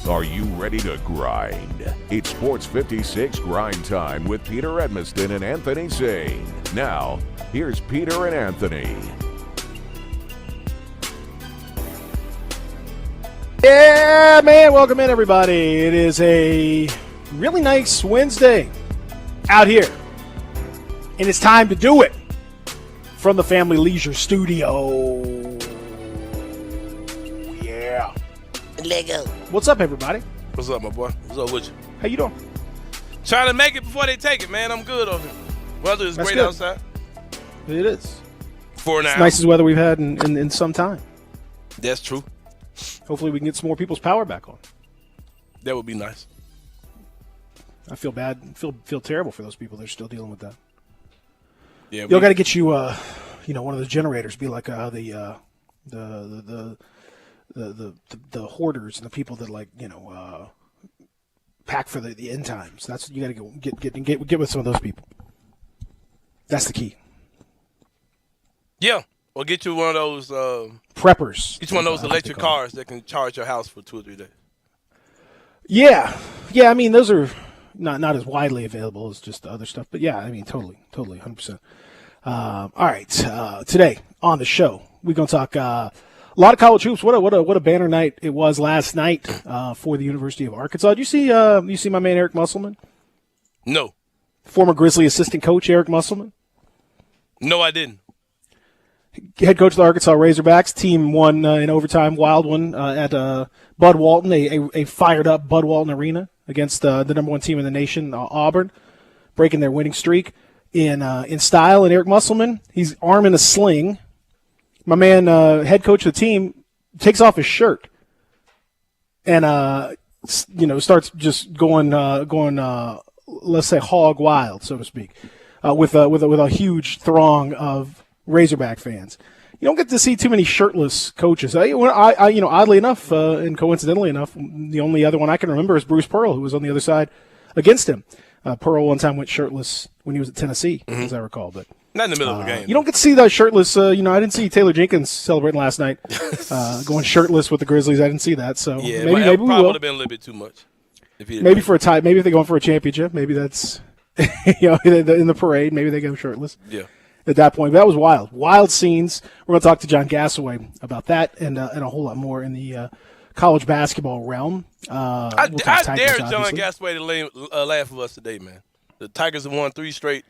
Are you ready to grind? It's Sports 56 Grind Time with Peter Edmiston and Anthony Sain. Now, here's Peter and Anthony. Yeah, man, welcome in, everybody. It is a really nice Wednesday out here, and it's time to do it from the Family Leisure Studio. Yeah. Lego. What's up, everybody? What's up, my boy? What's up with you? How you doing? Trying to make it before they take it, man. I'm good over here. Weather is That's great good. outside. It is. For now. It's the nicest weather we've had in some time. That's true. Hopefully we can get some more people's power back on. That would be nice. I feel bad. Feel terrible for those people that are still dealing with that. Yeah, Y'all got to get you, one of those generators. Be like the hoarders and the people that pack for the end times. That's you got to go get with some of those people. That's the key. Yeah. Or get you one of those Preppers. Get you one of those electric cars that can charge your house for 2 or 3 days. Yeah. I mean, those are not as widely available as just the other stuff, but yeah, I mean, totally, 100%. All right, today on the show we're gonna talk a lot of college hoops. What a banner night it was last night for the University of Arkansas. Did you see my man Eric Musselman? No. Former Grizzly assistant coach Eric Musselman. No, I didn't. Head coach of the Arkansas Razorbacks. Team won in overtime, wild one at Bud Walton, a fired-up Bud Walton Arena against the number one team in the nation, Auburn, breaking their winning streak in style. And Eric Musselman, he's arm in a sling. My man, head coach of the team, takes off his shirt and starts just going let's say hog wild, so to speak, with a huge throng of Razorback fans. You don't get to see too many shirtless coaches. Oddly enough, and coincidentally enough, the only other one I can remember is Bruce Pearl, who was on the other side against him. Pearl one time went shirtless when he was at Tennessee, as I recall. But not in the middle of the game. You don't get to see the shirtless. I didn't see Taylor Jenkins celebrating last night, going shirtless with the Grizzlies. I didn't see that. So yeah, maybe we probably will. would have been a little bit too much. Maybe for a tie. Maybe if they're going for a championship. Maybe that's in the parade. Maybe they go shirtless. Yeah. At that point. But that was wild scenes. We're going to talk to John Gassaway about that and a whole lot more in the college basketball realm. I dare John obviously. Gassaway to laugh with us today, man. The Tigers have won 3 straight.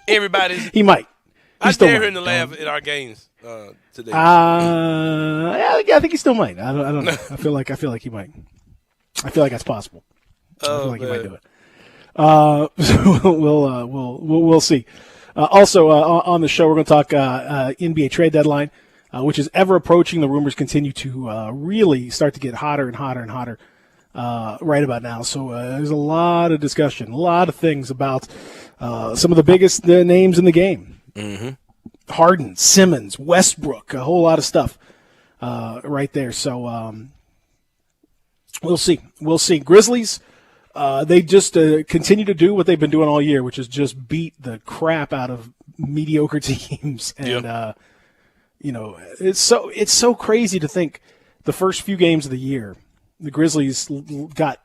Everybody's. He might. I dare him to laugh at our games today. I think he still might. I don't know. I feel like he might. I feel like that's possible. I feel like he might do it. We'll see. Also, on the show, we're going to talk NBA trade deadline, which is ever approaching. The rumors continue to really start to get hotter and hotter and hotter right about now. So there's a lot of discussion, a lot of things about some of the biggest names in the game. Mm-hmm. Harden, Simmons, Westbrook, a whole lot of stuff right there. So we'll see. Grizzlies. They just continue to do what they've been doing all year, which is just beat the crap out of mediocre teams. And, it's so crazy to think the first few games of the year, the Grizzlies got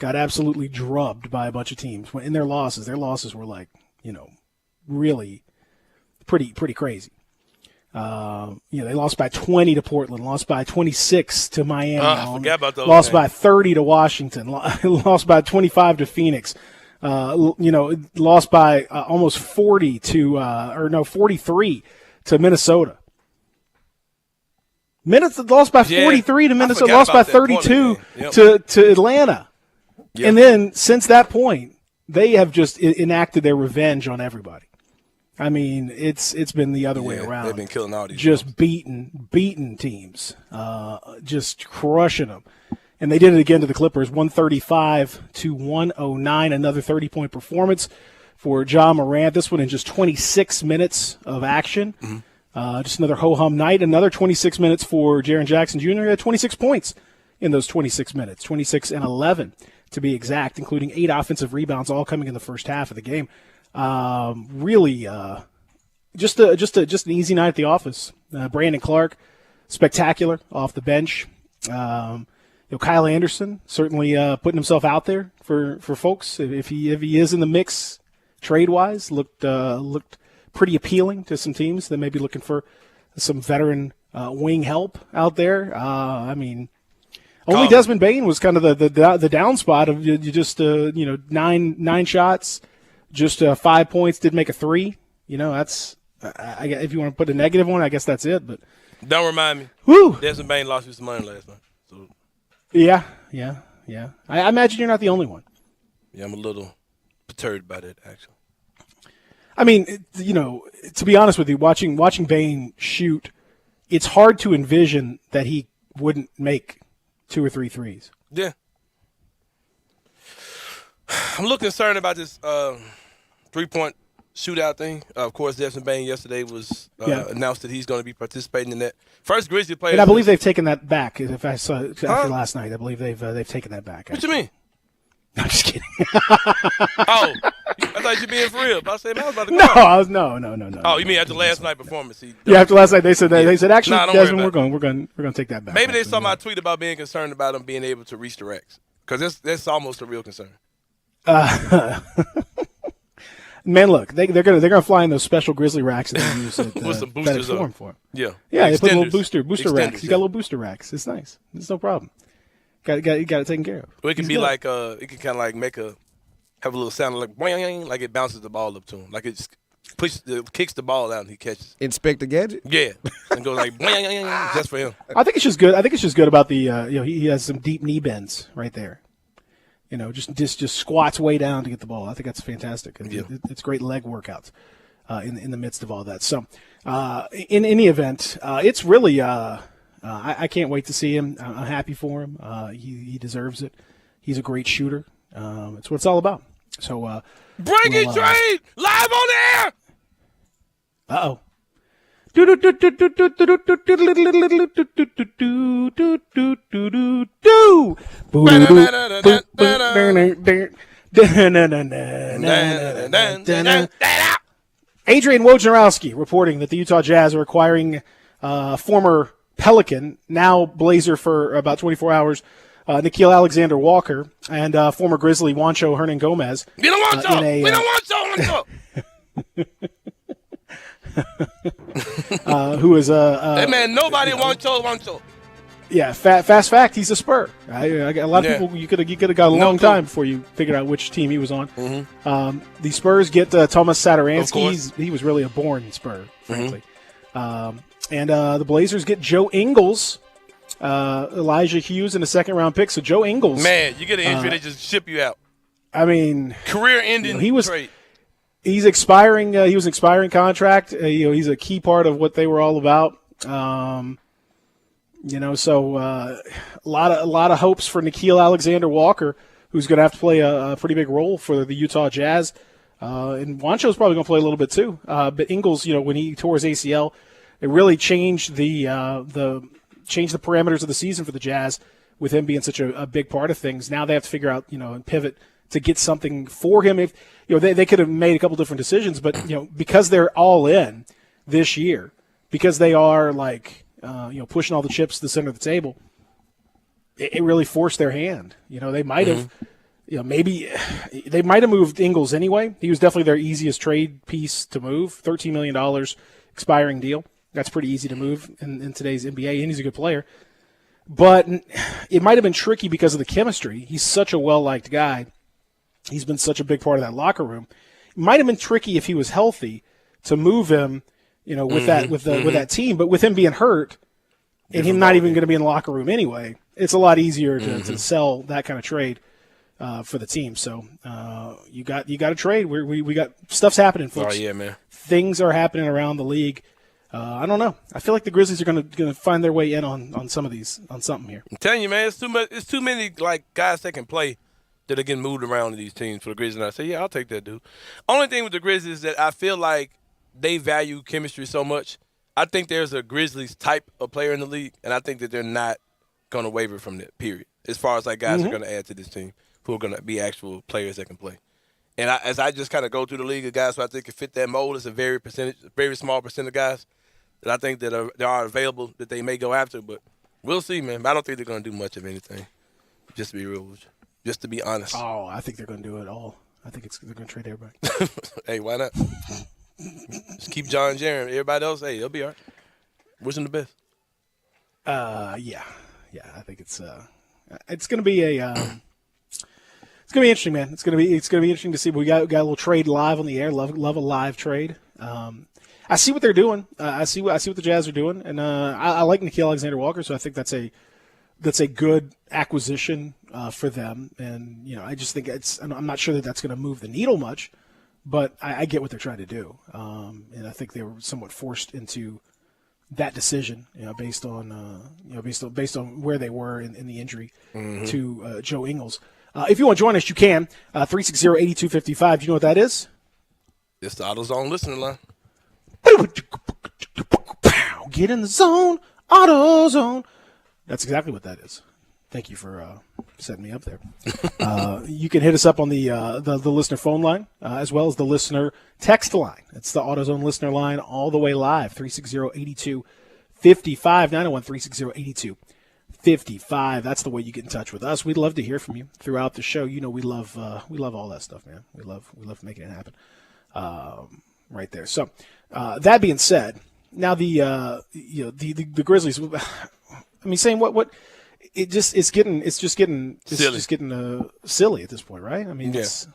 absolutely drubbed by a bunch of teams. In their losses were like, really pretty crazy. They lost by 20 to Portland, lost by 26 to Miami, I forgot about those lost games. by 30 to Washington, lost by 25 to Phoenix, lost by almost 40 to 43 to Minnesota. Lost by 43 to Minnesota, lost by 32 to Atlanta. Yep. And then since that point, they have just enacted their revenge on everybody. I mean, it's been the other way around. They've been killing all these. Just beating teams, just crushing them. And they did it again to the Clippers, 135 to 109, another 30-point performance for Ja Morant. This one in just 26 minutes of action. Mm-hmm. Just another ho-hum night. Another 26 minutes for Jaren Jackson Jr. He had 26 points in those 26 minutes, 26 and 11 to be exact, including 8 offensive rebounds, all coming in the first half of the game. Really, just an easy night at the office. Brandon Clark, spectacular off the bench. Kyle Anderson certainly putting himself out there for folks. If he is in the mix trade wise, looked pretty appealing to some teams that may be looking for some veteran wing help out there. Only Desmond Bain was kind of the down spot of you just 9 shots, just 5 points, did make a 3. That's if you want to put a negative one, I guess that's it. But don't remind me. Woo! Desmond Bain lost me some money last night. So. Yeah. I imagine you're not the only one. Yeah, I'm a little perturbed by that, actually. I mean, to be honest with you, watching Bain shoot, it's hard to envision that he wouldn't make 2 or 3 threes. Yeah. I'm a little concerned about this 3-point shootout thing. Of course, Desmond Bain yesterday was announced that he's going to be participating in that. First Grizzly player. And I believe they've taken that back. If I saw after last night, I believe they've taken that back. What you mean? I'm just kidding. I thought you were being for real. I was about to No. Oh, you mean after last night's performance? After last night they said actually, Desmond, we're going to take that back. Maybe they saw my tweet about being concerned about him being able to reach the racks, because that's almost a real concern. Man, look, they're gonna fly in those special Grizzly racks that they use at, with some boosters for. Yeah, they put little booster racks. You got yeah. little booster racks. It's nice. It's no problem. You got it taken care of. Well, it can be like it can kind of like have a little sound like boing, like it bounces the ball up to him, like it just kicks the ball out and he catches. Inspector Gadget. Yeah, and goes like boing, just for him. I think it's just good. I think it's just good about the he has some deep knee bends right there. Just squats way down to get the ball. I think that's fantastic. It's great leg workouts in the midst of all that. So, in any event, it's really I can't wait to see him. I'm happy for him. He deserves it. He's a great shooter. It's what it's all about. So, breaking trade live on the air. Uh-oh. Adrian Wojnarowski reporting that the Utah Jazz are acquiring former Pelican, now Blazer for about 24 hours, Nickeil Alexander-Walker, and former Grizzly Juancho Hernan-Gomez. We don't want so. We don't want so. Who is hey man, nobody wants so. Yeah, fast fact, he's a Spur. A lot of people, you could have got a long time before you figured out which team he was on. Mm-hmm. The Spurs get Thomas Satoransky. He was really a born Spur, frankly. And the Blazers get Joe Ingles, Elijah Hughes, and a second-round pick. So Joe Ingles. Man, you get an injury, they just ship you out. I mean, career-ending trade. He's expiring. He was an expiring contract. He's a key part of what they were all about. So a lot of hopes for Nickeil Alexander-Walker, who's going to have to play a pretty big role for the Utah Jazz. And Juancho's probably going to play a little bit too. But Ingles, when he tore his ACL, it really changed the parameters of the season for the Jazz with him being such a big part of things. Now they have to figure out, and pivot to get something for him. If they could have made a couple different decisions, but because they're all in this year, because they are pushing all the chips to the center of the table, it really forced their hand. They might have, maybe they might have moved Ingles anyway. He was definitely their easiest trade piece to move. $13 million expiring deal. That's pretty easy to move in today's NBA, and he's a good player. But it might have been tricky because of the chemistry. He's such a well-liked guy. He's been such a big part of that locker room. It might have been tricky if he was healthy to move him, with that team. But with him being hurt and him not even going to be in the locker room anyway, it's a lot easier to sell that kind of trade for the team. So you got a trade. We got stuff's happening, folks. Oh yeah, man. Things are happening around the league. I don't know. I feel like the Grizzlies are going to find their way in on some of these, on something here. I'm telling you, man, it's too much. It's too many guys that can play that are getting moved around to these teams for the Grizzlies. And I say, yeah, I'll take that dude. Only thing with the Grizzlies is that I feel like they value chemistry so much. I think there's a Grizzlies type of player in the league, and I think that they're not going to waver from that. Period. As far as guys are going to add to this team who are going to be actual players that can play. And as I just kind of go through the league of guys who I think can fit that mold, it's a very small percent of guys that I think that are available that they may go after. But We'll see, man. But I don't think they're going to do much of anything. Just to be real with you. Just to be honest. Oh, I think they're going to do it all. I think they're going to trade everybody. Hey, why not? Just keep John Jaron. Everybody else, hey, they'll be all right. Wish them the best. Yeah. I think it's going to be it's going to be interesting, man. It's going to be interesting to see. We got a little trade live on the air. Love a live trade. I see what they're doing. I see what the Jazz are doing, and I like Nickeil Alexander-Walker, so I think that's a good acquisition for them. And I just think I'm not sure that that's going to move the needle much, but I get what they're trying to do, and I think they were somewhat forced into that decision, based on based on where they were in the injury to Joe Ingles. If you want to join us, you can. 360-8255. Do you know what that is? It's the AutoZone listener line. Get in the zone, AutoZone. That's exactly what that is. Thank you for setting me up there. You can hit us up on the listener phone line, as well as the listener text line. It's the AutoZone listener line all the way live, 360-8255, 901-360-8255. That's the way you get in touch with us. We'd love to hear from you throughout the show. We love all that stuff, man. We love making it happen. Right there. So, that being said, now the Grizzlies. I mean, saying what it's getting silly at this point, right? I mean, it's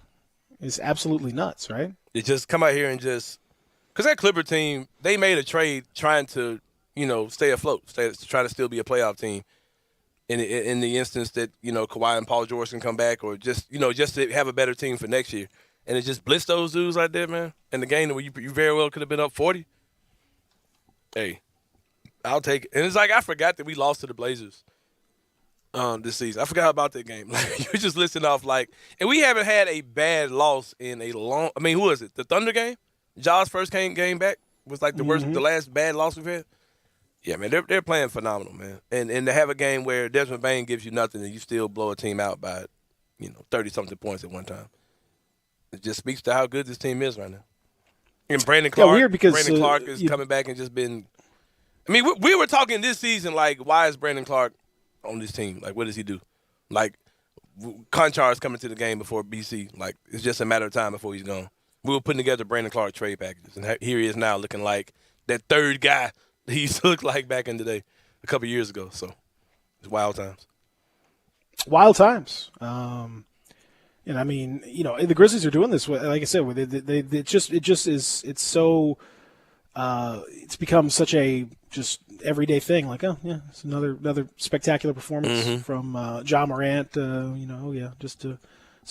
absolutely nuts, right? They just come out here and because that Clipper team, they made a trade trying to stay afloat, trying to still be a playoff team. In the instance that Kawhi and Paul George can come back, or just to have a better team for next year. And it just blitzed those dudes like that, man. In the game where you very well could have been up 40. Hey, I'll take it. And it's like I forgot that we lost to the Blazers this season. I forgot about that game. Like, you were just listing off and we haven't had a bad loss in a long. I mean, who was it? The Thunder game? Jaws' first game back was like the worst, the last bad loss we've had. Yeah, man, they're playing phenomenal, man. And to have a game where Desmond Bane gives you nothing and you still blow a team out by 30-something points at one time. It just speaks to how good this team is right now. And Brandon Clark, weird because Brandon Clark is coming back and just been. I mean, we were talking this season why is Brandon Clark on this team? Like, what does he do? Like, Conchar is coming to the game before BC. Like, it's just a matter of time before he's gone. We were putting together Brandon Clark trade packages, and here he is now looking like that third guy that he used to look like back in the day, a couple years ago. So, it's wild times. Wild times. And I mean, the Grizzlies are doing this. Like I said, it's become such a just everyday thing. Like, oh yeah, it's another spectacular performance from Ja Morant. So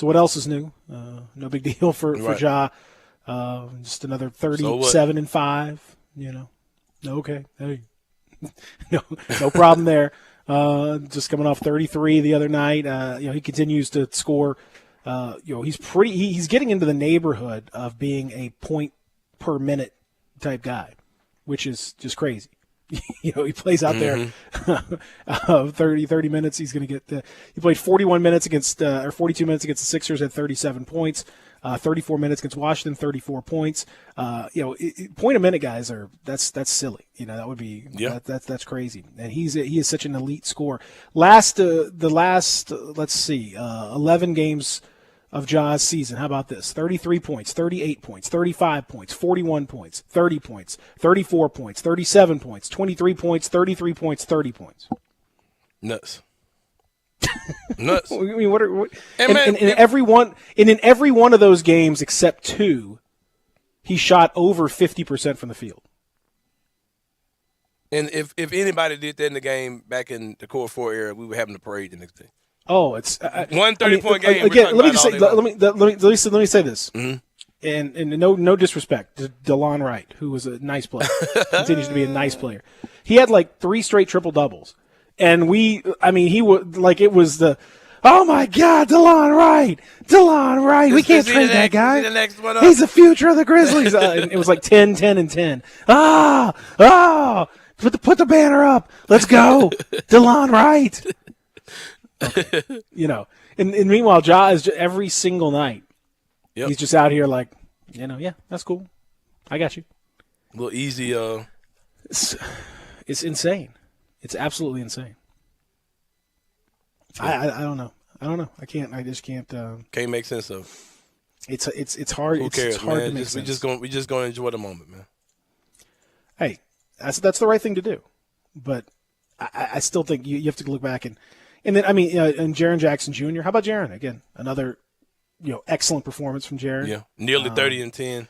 what else is new? No big deal for Ja. Just another 37-5. Okay, hey, no problem there. Just coming off 33 the other night. He continues to score. He's getting into the neighborhood of being a point per minute type guy, which is just crazy. He plays out there 30 minutes. He's going to get he played 41 minutes or 42 minutes against the Sixers at 37 points, 34 minutes against Washington, 34 points. Point a minute guys that's silly. That would be that's crazy. And he is such an elite scorer. Let's see, 11 games of Ja's season. How about this? 33 points, 38 points, 35 points, 41 points, 30 points, 34 points, 37 points, 23 points, 33 points, 30 points. Nuts. Nuts. I mean, in every one of those games except two, he shot over 50% from the field. And if anybody did that in the game back in the Core 4 era, we were having a parade the next day. Oh, it's 130-point game. Again, let me say this, mm-hmm. and no disrespect to DeLon Wright, who was a nice player, continues to be a nice player. He had 3 straight triple doubles, and he was it was the, oh my God, DeLon Wright, we can't trade that guy. He's the future of the Grizzlies. And it was 10, 10, and 10. Put the banner up. Let's go, DeLon Wright. Okay. And meanwhile, Ja is just, every single night, he's just out here that's cool. I got you. A little easy. It's insane. It's absolutely insane. I don't know. I can't. I just can't. Can't make sense of it. It's hard. Who cares, it's hard man? to make sense. We just gonna enjoy the moment, man. Hey, that's the right thing to do, but I still think you have to look back and then and Jaren Jackson Jr. How about Jaren again? Another excellent performance from Jaren. Yeah, nearly 30 and 10.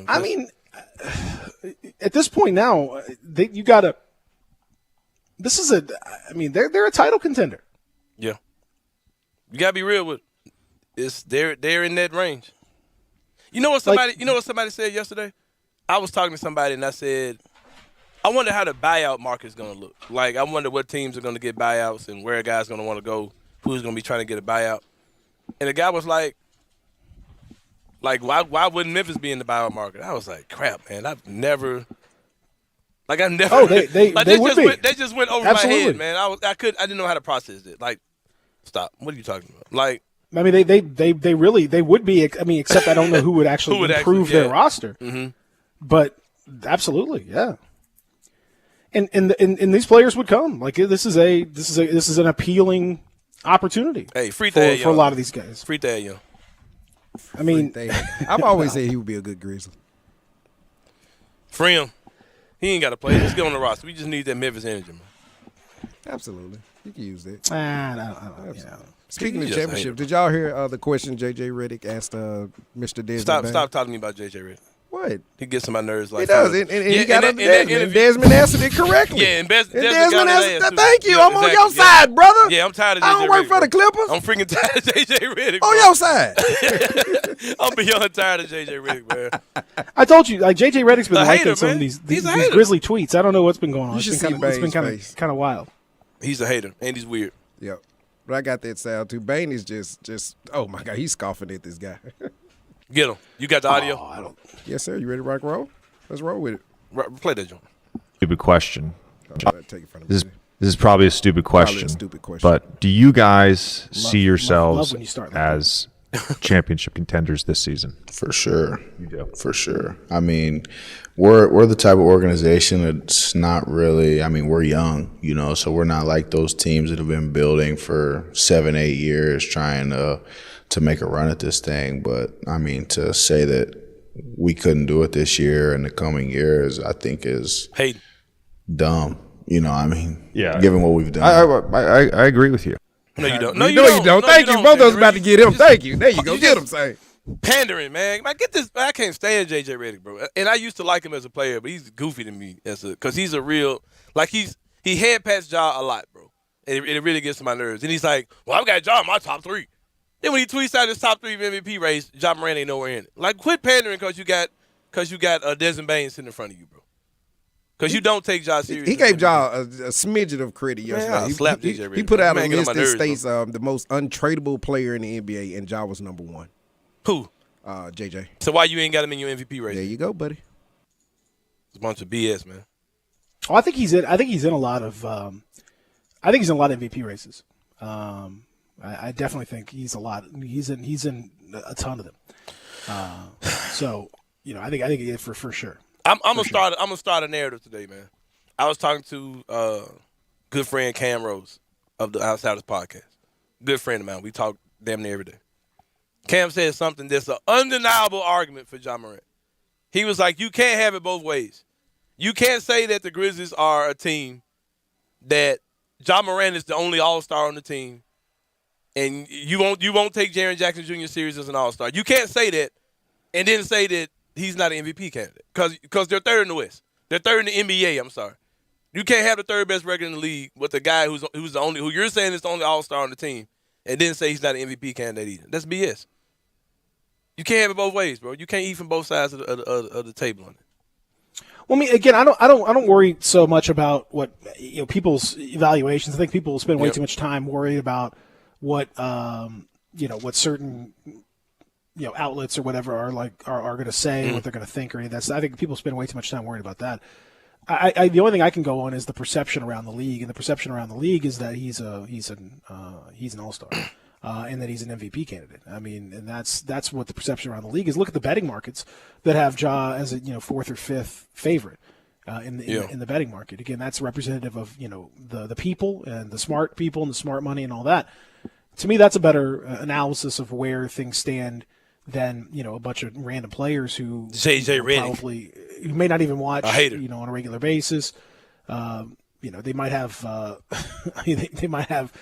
I mean, at this point now, you got to. This is they're a title contender. Yeah, you gotta be real with it. They're in that range. You know what somebody said yesterday? I was talking to somebody and I said, I wonder how the buyout market is going to look. Like, I wonder what teams are going to get buyouts and where a guy's going to want to go, who's going to be trying to get a buyout. And the guy was like, why wouldn't Memphis be in the buyout market? I was like, crap, man, I've never. Oh, they would be. They just went over Absolutely. my head, man. I didn't know how to process it. Like, stop. What are you talking about? Like, I mean, they would be. I mean, except I don't know who would actually improve their roster. Mm-hmm. But absolutely, yeah. And these players would come. Like this is an appealing opportunity. Hey, free for a lot of these guys. Free Thad Young. I mean, I've always said he would be a good Grizzly. Free him. He ain't got to play. Let's get on the roster. We just need that Memphis energy, man. Absolutely, you can use that. Speaking of championship, did y'all hear the question J.J. Redick asked Mr. Desmond? Stop talking to me about J.J. Redick. What? He gets on my nerves. Like he does, and he got under Desmond. And Desmond answered it correctly. Yeah, and Desmond answered. Thank you. I'm on your side, brother. Yeah, I'm tired of J.J. Redick. I don't work for the Clippers. I'm freaking tired of J.J. Redick. On your side. I'm beyond tired of J.J. Redick, man. I told you, like J.J. Redick's been liking hater, some man. of these He's Grizzly tweets. I don't know what's been going on. You It's should been see kind of wild. He's a hater, and he's weird. Yep. But I got that sound too. Bane is just oh my God, he's scoffing at this guy. Get him. You got the audio? I don't. Yes, sir. You ready to rock and roll? Let's roll with it. Play that joint. Stupid question. Take it from This is probably a stupid question. But do you guys see yourselves love when you start like as championship contenders this season? For sure. You do. For sure. I mean, we're the type of organization that's not really, I mean, we're young, so we're not like those teams that have been building for 7-8 years trying to make a run at this thing. But, I mean, to say that we couldn't do it this year and the coming years, I think is dumb. Yeah. Given what we've done. I agree with you. No, you don't. No, you don't. Thank you. Both of us about to get him. Thank you. There you go. Get him, Sain. Pandering, man. Get this. I can't stand J.J. Redick, bro. And I used to like him as a player, but he's goofy to me because he's a real he hand pats Ja a lot, bro. And it really gets to my nerves. And he's like, "Well, I've got Ja in my top 3." Then when he tweets out his top 3 MVP race, Ja Morant ain't nowhere in it. Like, quit pandering because you got Desmond Bain sitting in front of you, bro. Because you don't take Ja serious. He gave Ja a smidget of credit yesterday. He put out a list that states the most untradeable player in the NBA, and Ja was number 1. Who? JJ. So why you ain't got him in your MVP race? There you go, buddy. It's a bunch of BS, man. Oh, I think he's in a lot of MVP races. I definitely think he's in a ton of them. So I think it for sure. I'm gonna start a narrative today, man. I was talking to good friend Cam Rose of the Outsiders podcast. Good friend of mine. We talk damn near every day. Cam said something that's an undeniable argument for Ja Morant. He was like, you can't have it both ways. You can't say that the Grizzlies are a team that Ja Morant is the only All-Star on the team, and you won't take Jaren Jackson Jr. serious as an All-Star. You can't say that and then say that he's not an MVP candidate because they're third in the West. They're third in the NBA. I'm sorry. You can't have the third best record in the league with a guy who you're saying is the only All-Star on the team, and then say he's not an MVP candidate either. That's BS. You can't have it both ways, bro. You can't eat from both sides of the table on it. Well, I mean, again, I don't worry so much about what people's evaluations. I think people spend way too much time worried about what what certain outlets or whatever are going to say, what they're going to think, or any of that. So I think people spend way too much time worried about that. The only thing I can go on is the perception around the league, and the perception around the league is that he's an all-star, and that he's an MVP candidate. I mean, and that's what the perception around the league is. Look at the betting markets that have Ja as a 4th or 5th favorite, in the betting market. Again, that's representative of the people and the smart people and the smart money and all that. To me, that's a better analysis of where things stand than a bunch of random players who probably who may not even watch on a regular basis. They might have they might have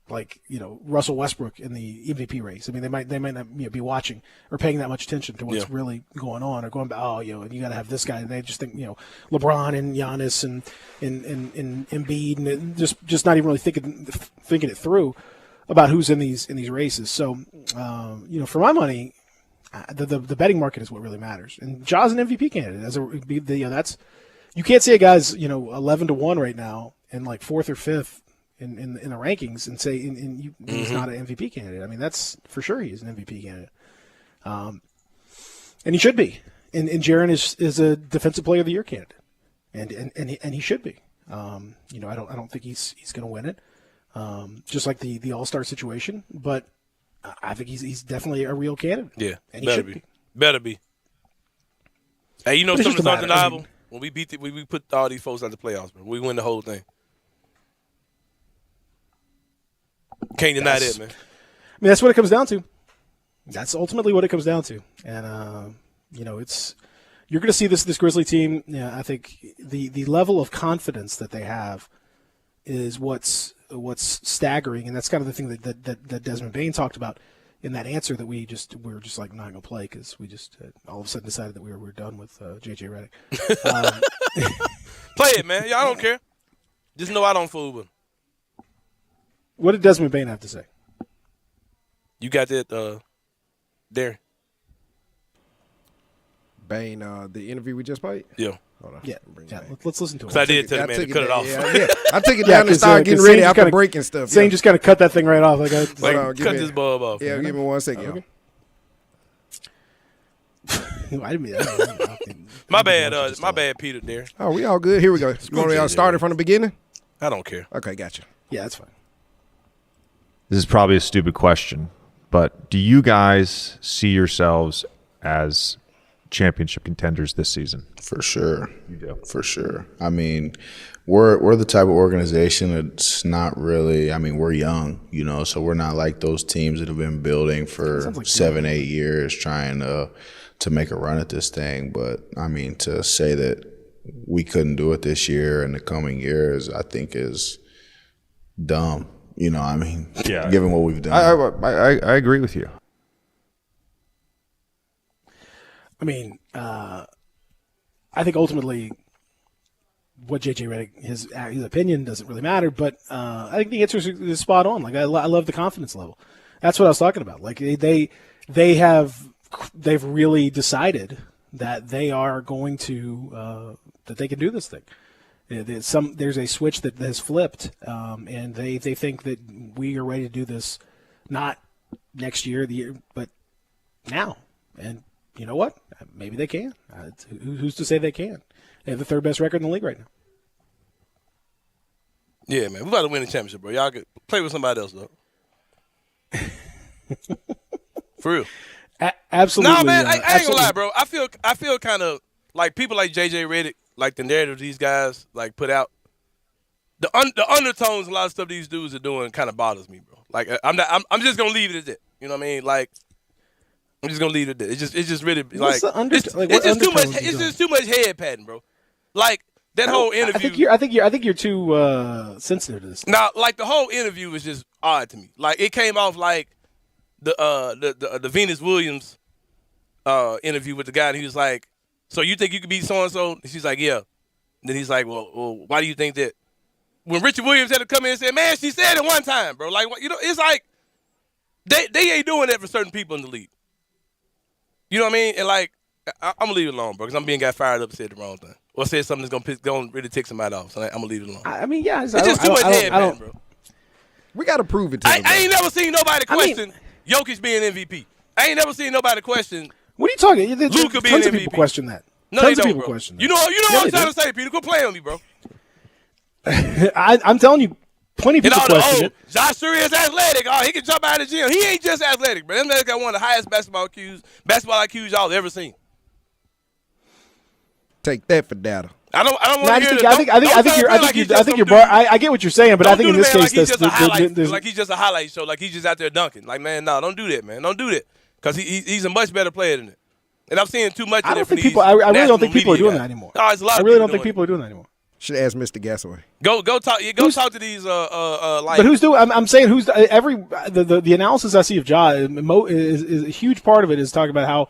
Russell Westbrook in the MVP race. I mean, they might not be watching or paying that much attention to what's really going on, or going back. And you got to have this guy, and they just think LeBron and Giannis and Embiid, and just not even really thinking it through about who's in these races. So, for my money, the betting market is what really matters. And Ja's an MVP candidate. That's you can't say a guy's 11-1 right now and like fourth or fifth in the rankings and say he's not an MVP candidate. I mean, that's for sure he's an MVP candidate, and he should be. And Jaren is a Defensive Player of the Year candidate, and he should be. I don't think he's going to win it, just like the All-Star situation, but I think he's definitely a real candidate. Yeah, and he should be. Better be. Hey, something that's undeniable? When we we put all these folks on the playoffs, bro. We win the whole thing. Can't deny that, man. I mean, that's what it comes down to. That's ultimately what it comes down to. And, it's you're going to see this Grizzly team. Yeah, I think the level of confidence that they have is what's staggering. And that's kind of the thing that Desmond Bain talked about in that answer that we were just like not going to play because we just all of a sudden decided that we were done with J.J. Redick. Play it, man. Y'all don't care. Just know I don't fool with him. What did Desmond Bain have to say? You got that, Darren? Bain, the interview we just played? Yeah. Hold on. Yeah. Let's listen to it. Because I did tell the man to cut it off. Yeah. I took it down and started getting ready after breaking stuff. Sain just kind of cut that thing right off. Cut this bulb off. Yeah, give me 1 second. Okay. My bad, Peter, there. Oh, we all good. Here we go. You want to start it from the beginning? I don't care. Okay, gotcha. Yeah, that's fine. This is probably a stupid question, but do you guys see yourselves as championship contenders this season? For sure. You do. For sure. I mean, we're the type of organization that's not really, I mean, we're young, so we're not like those teams that have been building for 7-8 years trying to make a run at this thing. But, I mean, to say that we couldn't do it this year and the coming years, I think is dumb. Given what we've done. I agree with you. I mean, I think ultimately what J.J. Redick, his opinion doesn't really matter, but I think the answer is spot on. Like, I love the confidence level. That's what I was talking about. Like, they've really decided that they are going to that they can do this thing. There's a switch that has flipped, and they think that we are ready to do this, not next year, the year, but now. And you know what? Maybe they can. Who's to say they can? They have the third best record in the league right now. Yeah, man, we about to win the championship, bro. Y'all could play with somebody else, though. For real. Absolutely. No, man, I ain't gonna lie, bro. I feel kind of like people like J.J. Redick, like the narrative these guys like put out. The undertones, a lot of stuff these dudes are doing kind of bothers me, bro. Like I'm just gonna leave it at that. You know what I mean? Like I'm just gonna leave it at that. It's just really like it's just too much head patting, bro. Like that whole interview. I think you're too sensitive to this. Now, like the whole interview was just odd to me. Like it came off like the Venus Williams interview with the guy, and he was like, "So you think you could beat so and so?" She's like, "Yeah." And then he's like, "Well, why do you think that?" When Richard Williams had to come in and say, "Man, she said it one time, bro." Like, it's like they ain't doing that for certain people in the league. You know what I mean? And like, I'm gonna leave it alone, bro, because I'm being got fired up and said the wrong thing, or said something that's gonna really tick somebody off. So I'm gonna leave it alone. I mean, yeah, it's just too much headband, bro. We gotta prove it to them. I ain't never seen nobody question Jokic being MVP. I ain't never seen nobody question. What are you talking? Luka being tons MVP. Of people question that. No, tons they of don't, people bro. question that. You know what I'm trying to say, Peter. Quit playing with me, bro. I'm telling you, plenty of people question it. Josh sure is athletic. Oh, he can jump out of the gym. He ain't just athletic, bro. That man got one of the highest basketball IQs y'all ever seen. Take that for data. I don't want to hear I get what you're saying, but I think in this case, like he's just a highlight show, like he's just out there dunking. Like, man, no, don't do that, man. Don't do that, because he's a much better player than it. And I'm seeing too much of it from these. I really don't think people are doing that anymore. No, it's a lot. I really don't think people are doing that anymore. Should ask Mr. Gasaway. Go talk to these like. But who's doing? I'm saying who's the analysis I see of Ja is a huge part of it is talking about how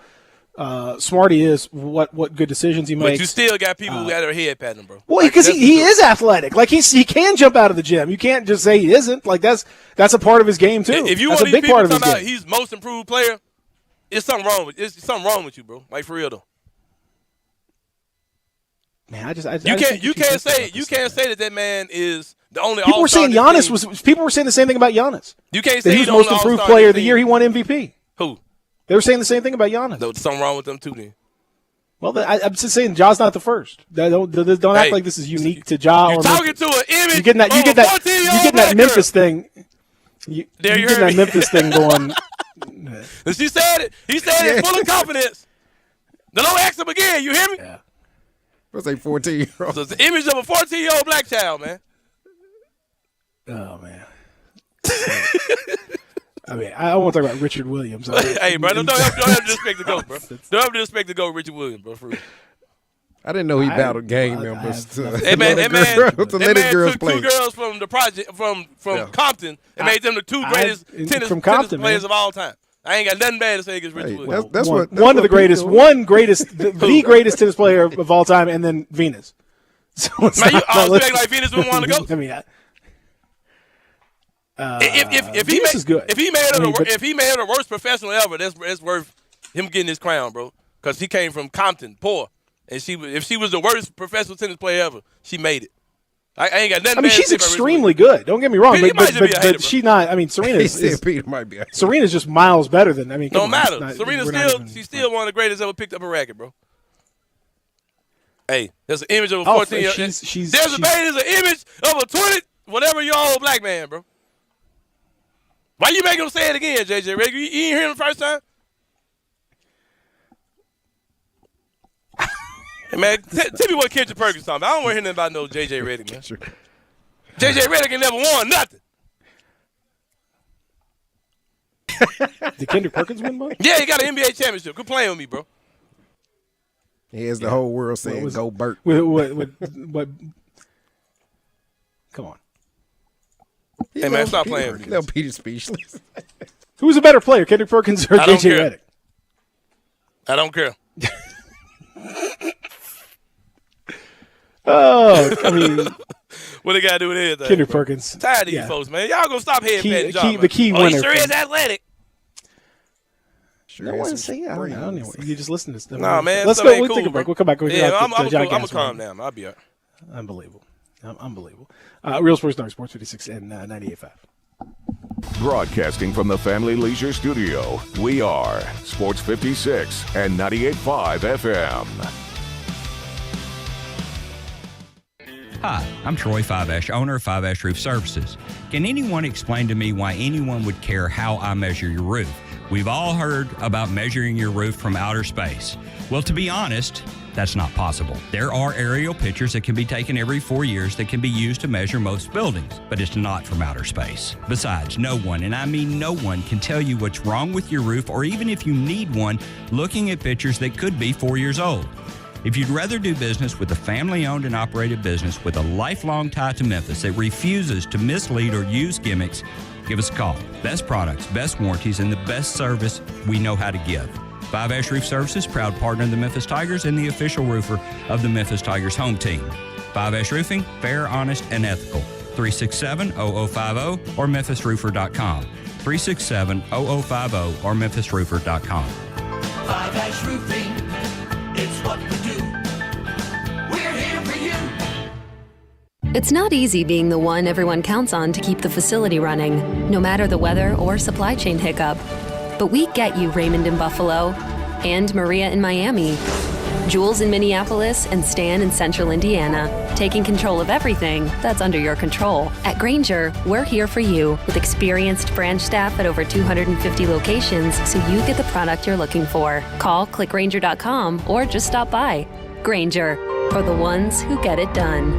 smart he is, what good decisions he makes. But you still got people who got their head patting him, bro. Well, because he is athletic. Like he can jump out of the gym. You can't just say he isn't. Like that's a part of his game too. If you that's want a these big part of people his talking about game. he's most improved player, it's something wrong with you, bro. Like for real though. Man, you can't say that man is the only. People were saying People were saying the same thing about Giannis. You can't say he's the most improved player of the year. He won MVP. Who? They were saying the same thing about Giannis. There's something wrong with them too, then. Well, I'm just saying, Ja's not the first. Don't act like this is unique to Ja. You're talking to an image. You getting that Memphis thing. You getting that Memphis thing going. And she said it. He said it full of confidence. Now don't ask him again. You hear me? Yeah. Let's say 14-year-old. So it's the image of a 14-year-old black child, man. Oh man. I mean, I won't talk about Richard Williams. Hey, bro, don't have to disrespect the GOAT, bro. Don't have to disrespect the GOAT, Richard Williams, bro. For real. I didn't know he battled gang members to let let girls took play. 2 girls from the project from Compton and made them the 2 greatest tennis players of all time. I ain't got nothing bad to say against Richard Williams. That's one of the greatest, the greatest tennis player of all time, and then Venus. So man, you always act like Venus would want to go. I mean, if he made her the worst professional ever, that's worth him getting his crown, bro. Because he came from Compton, poor, and if she was the worst professional tennis player ever, she made it. I ain't got nothing. I mean, she's extremely good. Don't get me wrong, but she's not. I mean, Serena's just miles better than. I mean, don't matter. She's still one of the greatest ever picked up a racket, bro. Hey, there's an image of a 14-year-old. There's an image of a 20-whatever-year-old black man, bro. Why you making him say it again, JJ Redick? You ain't hear him the first time? Hey, man, tell me what Kendrick Perkins talking about. I don't want to hear nothing about no JJ Redick, man. JJ Redick ain't never won nothing. Did Kendrick Perkins win one? Yeah, he got an NBA championship. Quit playing with me, bro. He has the whole world saying, go Burt. What? Come on. Hey, man, stop playing with me. Little Peter speechless. Who's a better player, Kendrick Perkins or JJ Redick? I don't care. Oh, I mean, what they got to do with anything? Kendrick Perkins. Tired of you folks, man. Y'all gonna stop head patting John. The key winner. He sure is athletic. Sure. I want to say, I don't know. You just listen to this. Nah, man. Let's go. We'll take a break. We'll come back. Yeah, I'm gonna calm down. I'll be all right. Unbelievable. Real Sports Network, Sports 56 and 98.5. Broadcasting from the Family Leisure Studio, we are Sports 56 and 98.5 FM. Hi, I'm Troy Fiveash, owner of Fiveash Roof Services. Can anyone explain to me why anyone would care how I measure your roof? We've all heard about measuring your roof from outer space. Well, to be honest, that's not possible. There are aerial pictures that can be taken every 4 years that can be used to measure most buildings, but it's not from outer space. Besides, no one, and I mean no one, can tell you what's wrong with your roof, or even if you need one, looking at pictures that could be 4 years old. If you'd rather do business with a family-owned and operated business with a lifelong tie to Memphis that refuses to mislead or use gimmicks, give us a call. Best products, best warranties, and the best service we know how to give. Fiveash Roof Services, proud partner of the Memphis Tigers and the official roofer of the Memphis Tigers home team. Fiveash Roofing, fair, honest, and ethical. 367-0050 or memphisroofer.com. 367-0050 or memphisroofer.com. Fiveash Roofing, it's what we do. We're here for you. It's not easy being the one everyone counts on to keep the facility running, no matter the weather or supply chain hiccup. But we get you, Raymond in Buffalo, and Maria in Miami, Jules in Minneapolis, and Stan in Central Indiana, taking control of everything that's under your control. At Grainger, we're here for you with experienced branch staff at over 250 locations, so you get the product you're looking for. Call, click Grainger.com, or just stop by. Grainger, for the ones who get it done.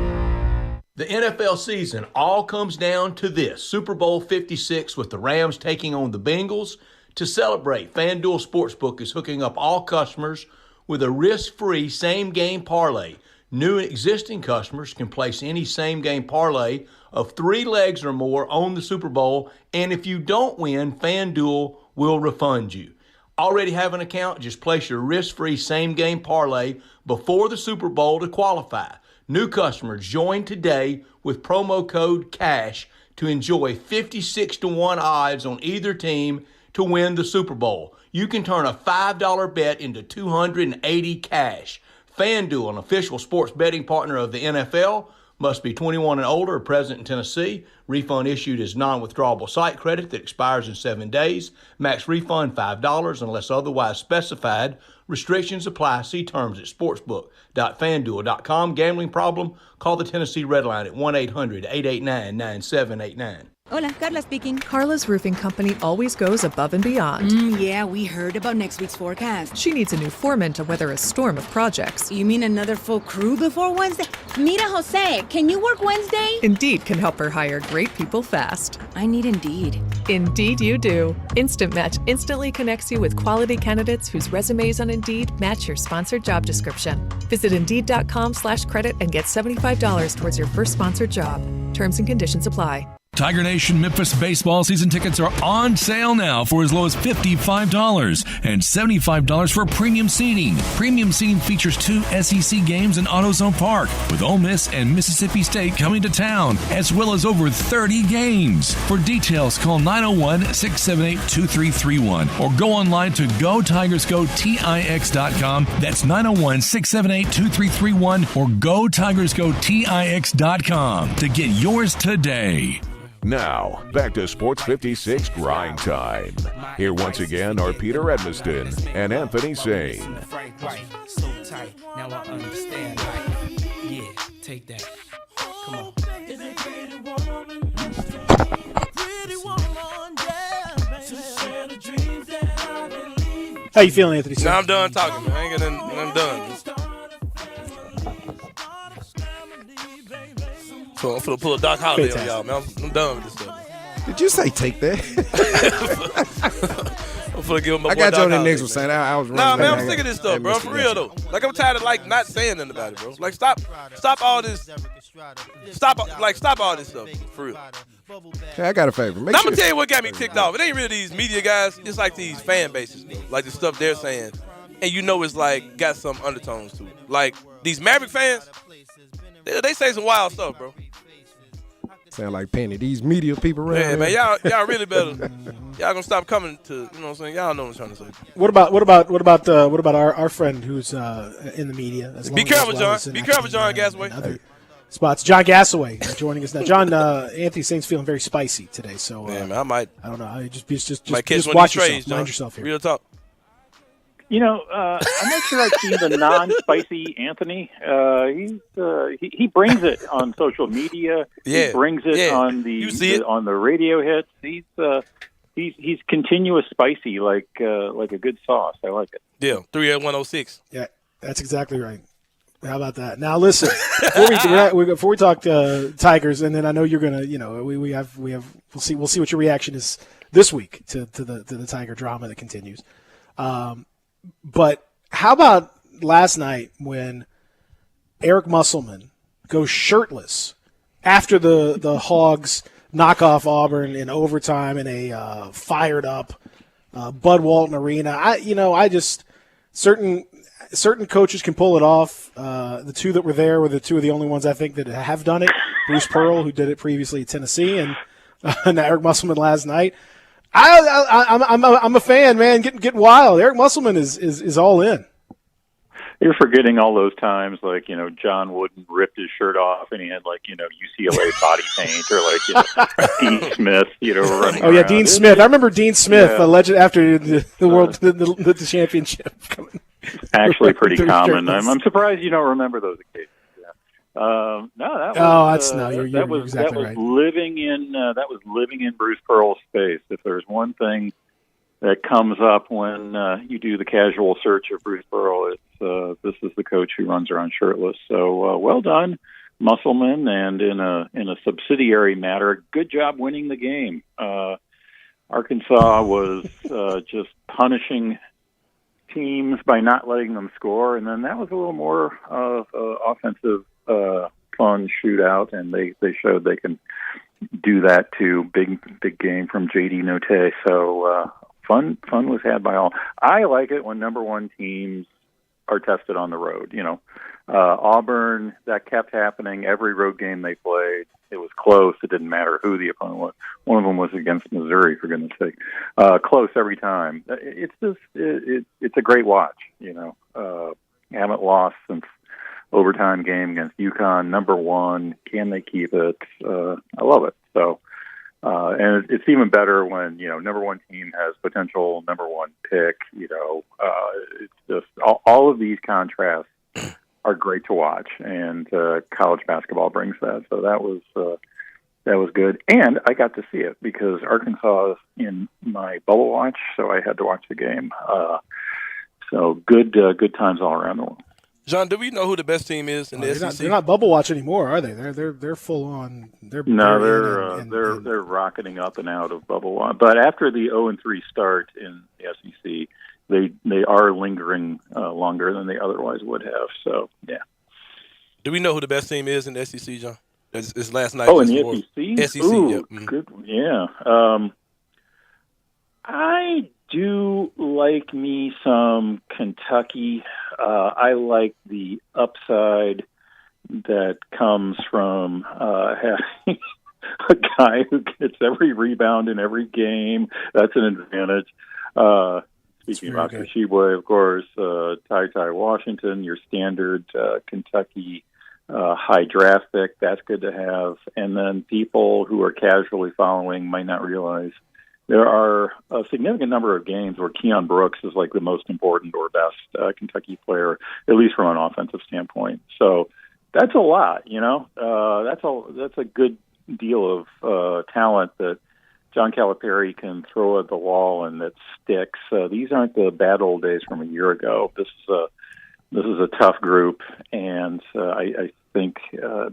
The NFL season all comes down to this: Super Bowl 56 with the Rams taking on the Bengals. To celebrate, FanDuel Sportsbook is hooking up all customers with a risk-free same-game parlay. New and existing customers can place any same-game parlay of 3 legs or more on the Super Bowl, and if you don't win, FanDuel will refund you. Already have an account? Just place your risk-free same-game parlay before the Super Bowl to qualify. New customers join today with promo code CASH to enjoy 56-1 odds on either team to win the Super Bowl. You can turn a $5 bet into $280 cash. FanDuel, an official sports betting partner of the NFL, must be 21 and older, present in Tennessee. Refund issued as non-withdrawable site credit that expires in 7 days. Max refund $5 unless otherwise specified. Restrictions apply. See terms at sportsbook.fanduel.com. Gambling problem? Call the Tennessee Red Line at 1-800-889-9789. Hola, Carla speaking. Carla's roofing company always goes above and beyond. Yeah, we heard about next week's forecast. She needs a new foreman to weather a storm of projects. You mean another full crew before Wednesday? Mira, Jose, can you work Wednesday? Indeed can help her hire great people fast. I need Indeed. Indeed you do. Instant Match instantly connects you with quality candidates whose resumes on Indeed match your sponsored job description. Visit Indeed.com/credit and get $75 towards your first sponsored job. Terms and conditions apply. Tiger Nation Memphis baseball season tickets are on sale now for as low as $55 and $75 for premium seating. Premium seating features 2 SEC games in AutoZone Park, with Ole Miss and Mississippi State coming to town, as well as over 30 games. For details, call 901-678-2331 or go online to GoTigersGoTix.com. That's 901-678-2331 or GoTigersGoTix.com to get yours today. Now, back to Sports 56 Grind Time. Here once again are Peter Edmiston and Anthony Sain. So tight, now I understand. Yeah, take that. Come on. Is it pretty woman? Pretty woman, yeah, baby. To share the dreams that I believe. How you feeling, Anthony Sain? Now I'm done talking, man. I ain't got nothing. I'm done. So I'm finna pull a Doc Holliday on y'all, man. I'm done with this stuff. Did you say take that? I'm finna give him my I got you on the next one, Saying I was Nah, man, I'm sick of this stuff, bro. For real, though. Like, I'm tired of, like, not saying nothing about it, bro. Like, stop all this. Stop all this stuff, for real. Hey, I got a favor. Now, I'm gonna tell you what got me ticked off. It ain't really these media guys. It's like these fan bases, like the stuff they're saying. And you know it's, like, got some undertones to it. Like, these Maverick fans, they say some wild stuff, bro. Sound like Penny. These media people around Yeah, man, y'all really better. Y'all gonna stop coming to, you know what I'm saying? Y'all know what I'm trying to say. What about our friend who's in the media? Be careful, John. Be careful, John Gasaway. Other spots. John Gasaway joining us now. John, Anthony Sain's feling very spicy today, so man, I don't know. I just watch yourself. Mind yourself here. Real talk. You know, I'm not sure I see the non-spicy Anthony. He brings it on social media. Yeah. He brings it on the radio hits. He's continuous spicy, like a good sauce. I like it. Yeah, 38106. Yeah, that's exactly right. How about that? Now listen, before we talk Tigers, and then I know you're gonna, we'll see what your reaction is this week to the Tiger drama that continues. But how about last night when Eric Musselman goes shirtless after the Hogs knock off Auburn in overtime in a fired up Bud Walton Arena? Certain coaches can pull it off. The two that were there were the two of the only ones I think that have done it. Bruce Pearl, who did it previously at Tennessee, and Eric Musselman last night. I'm a fan, man. Getting wild. Eric Musselman is all in. You're forgetting all those times, like, John Wooden ripped his shirt off and he had, like, UCLA body paint, or like Dean Smith, running Oh yeah, around. Dean Smith. I remember Dean Smith, legend after the world the championship. Actually, pretty common. I'm surprised you don't remember those occasions. You're exactly right. That was living in Bruce Pearl's space. If there's one thing that comes up when you do the casual search of Bruce Pearl. It's this is the coach who runs around shirtless. So well done, Musselman, and in a subsidiary matter, good job winning the game. Arkansas was just punishing teams by not letting them score, and then that was a little more of offensive fun shootout, and they showed they can do that too. Big game from J.D. Notte. So fun was had by all. I like it when number one teams are tested on the road. Auburn, that kept happening every road game they played. It was close. It didn't matter who the opponent was. One of them was against Missouri, for goodness sake. Close every time. It's just it's a great watch. Haven't lost since overtime game against UConn. Number one, can they keep it? I love it. So, and it's even better when number one team has potential number one pick. It's just all of these contrasts are great to watch, and college basketball brings that. So that was good, and I got to see it because Arkansas is in my bubble watch, so I had to watch the game. So good times all around the world. John, do we know who the best team is in the SEC? They're not bubble watch anymore, are they? They're full on. They're rocketing up and out of bubble watch. But after the 0-3 start in the SEC, they are lingering longer than they otherwise would have. So yeah. Do we know who the best team is in the SEC, John? It's last night. Oh, in the SEC? SEC, ooh, yep. Mm-hmm. Good. Yeah. I do like me some Kentucky. I like the upside that comes from having a guy who gets every rebound in every game. That's an advantage. Speaking of Oscar Tshiebwe, of course, Ty Washington, your standard Kentucky high draft pick. That's good to have. And then people who are casually following might not realize there are a significant number of games where Keon Brooks is like the most important or best Kentucky player, at least from an offensive standpoint. So that's a lot, that's a good deal of talent that John Calipari can throw at the wall and that sticks. These aren't the bad old days from a year ago. This is a tough group, and I think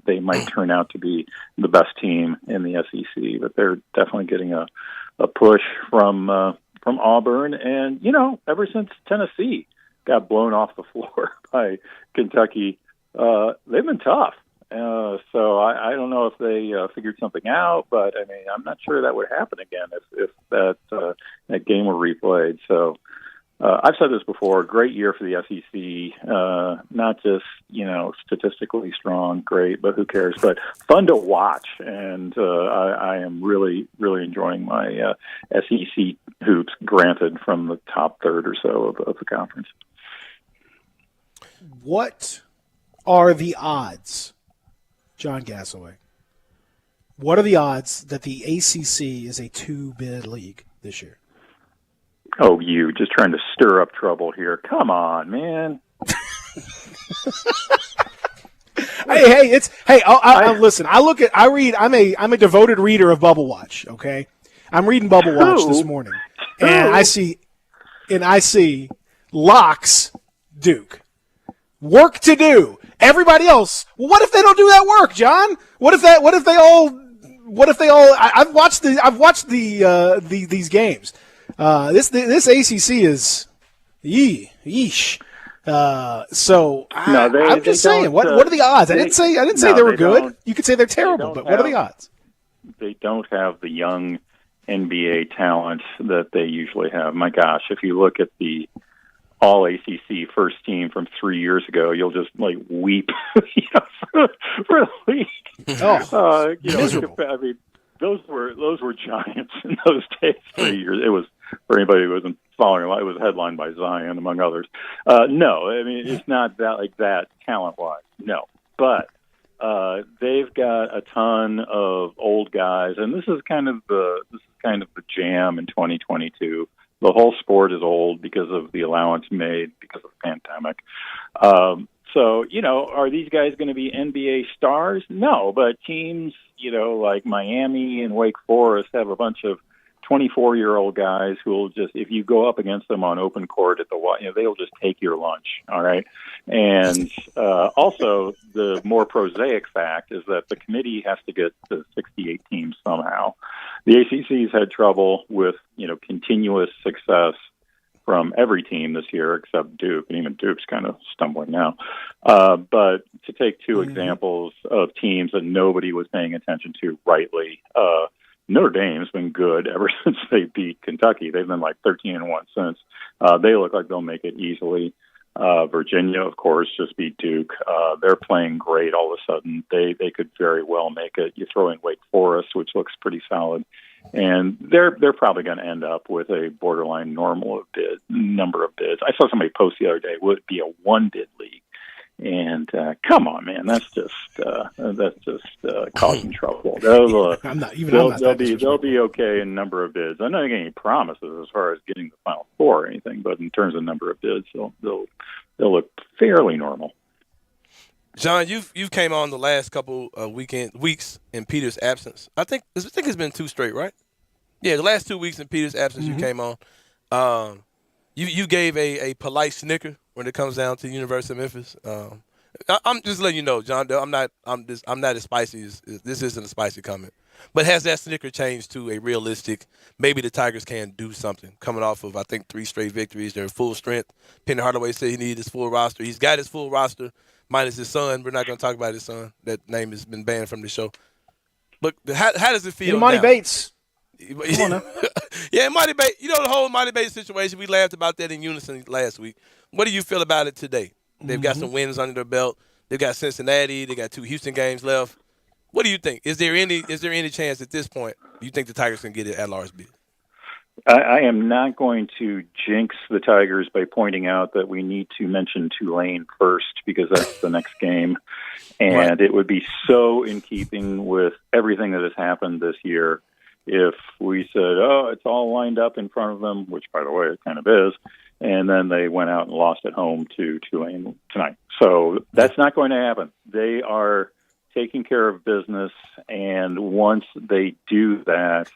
they might turn out to be the best team in the SEC. But they're definitely getting a push from Auburn, and ever since Tennessee got blown off the floor by Kentucky, they've been tough. So I don't know if they figured something out, but I mean I'm not sure that would happen again if that game were replayed. So I've said this before: great year for the SEC. Not just statistically strong, great, but who cares? But fun to watch, and I am really enjoying my SEC hoops. Granted, from the top third or so of the conference. What are the odds, John Gasaway? What are the odds that the ACC is a 2-bid league this year? Oh, you just trying to stir up trouble here. Come on, man. Listen, I'm a devoted reader of Bubble Watch, okay? I'm reading Bubble Watch this morning. And I see locks Duke. Work to do. Everybody else. Well, what if they don't do that work, John? What if they all I've watched these games. This ACC is yeesh. I'm just saying, what are the odds? I didn't say they were good. You could say they're terrible, but what are the odds? They don't have the young NBA talent that they usually have. My gosh, if you look at the all ACC first team from 3 years ago, you'll just weep for the league. Miserable. I mean, those were giants in those days. 3 years. It was, for anybody who wasn't following along, it was headlined by Zion among others. No, I mean it's not that talent wise. No, but they've got a ton of old guys, and this is kind of the jam in 2022. The whole sport is old because of the allowance made because of the pandemic. So, are these guys going to be NBA stars? No, but teams, like Miami and Wake Forest have a bunch of 24-year-old guys who will just, if you go up against them on open court at the, they'll just take your lunch. All right. And also the more prosaic fact is that the committee has to get to 68 teams somehow. The ACC's had trouble with, continuous success from every team this year except Duke, and even Duke's kind of stumbling now. But to take two examples of teams that nobody was paying attention to rightly, Notre Dame's been good ever since they beat Kentucky. They've been like 13-1 since. They look like they'll make it easily. Virginia, of course, just beat Duke. They're playing great all of a sudden. They could very well make it. You throw in Wake Forest, which looks pretty solid. And they're probably going to end up with a borderline normal number of bids. I saw somebody post the other day, would it be a one-bid league? And come on, man, that's just causing trouble. They'll be okay in number of bids. I'm not getting any promises as far as getting the Final Four or anything, but in terms of number of bids, they'll look fairly normal. John, you've came on the last couple weeks in Peter's absence. I think it's been 2 straight, right? Yeah, the last 2 weeks in Peter's absence, you came on. You gave a polite snicker when it comes down to the University of Memphis. I'm just letting you know, John. I'm not as spicy as this. Isn't a spicy comment, but has that snicker changed to a realistic? Maybe the Tigers can do something coming off of I think 3 straight victories. They're full strength. Penny Hardaway said he needed his full roster. He's got his full roster minus his son. We're not going to talk about his son. That name has been banned from the show. But how does it feel? Monty Bates. Come on now. Yeah, Monty Bates. The whole Monty Bates situation. We laughed about that in unison last week. What do you feel about it today? They've got some wins under their belt. They've got Cincinnati. They got 2 Houston games left. What do you think? Is there any chance at this point you think the Tigers can get it at large bid? I am not going to jinx the Tigers by pointing out that we need to mention Tulane first because that's the next game. And It would be so in keeping with everything that has happened this year if we said, it's all lined up in front of them, which, by the way, it kind of is, and then they went out and lost at home to Tulane tonight. So that's not going to happen. They are taking care of business, and once they do that,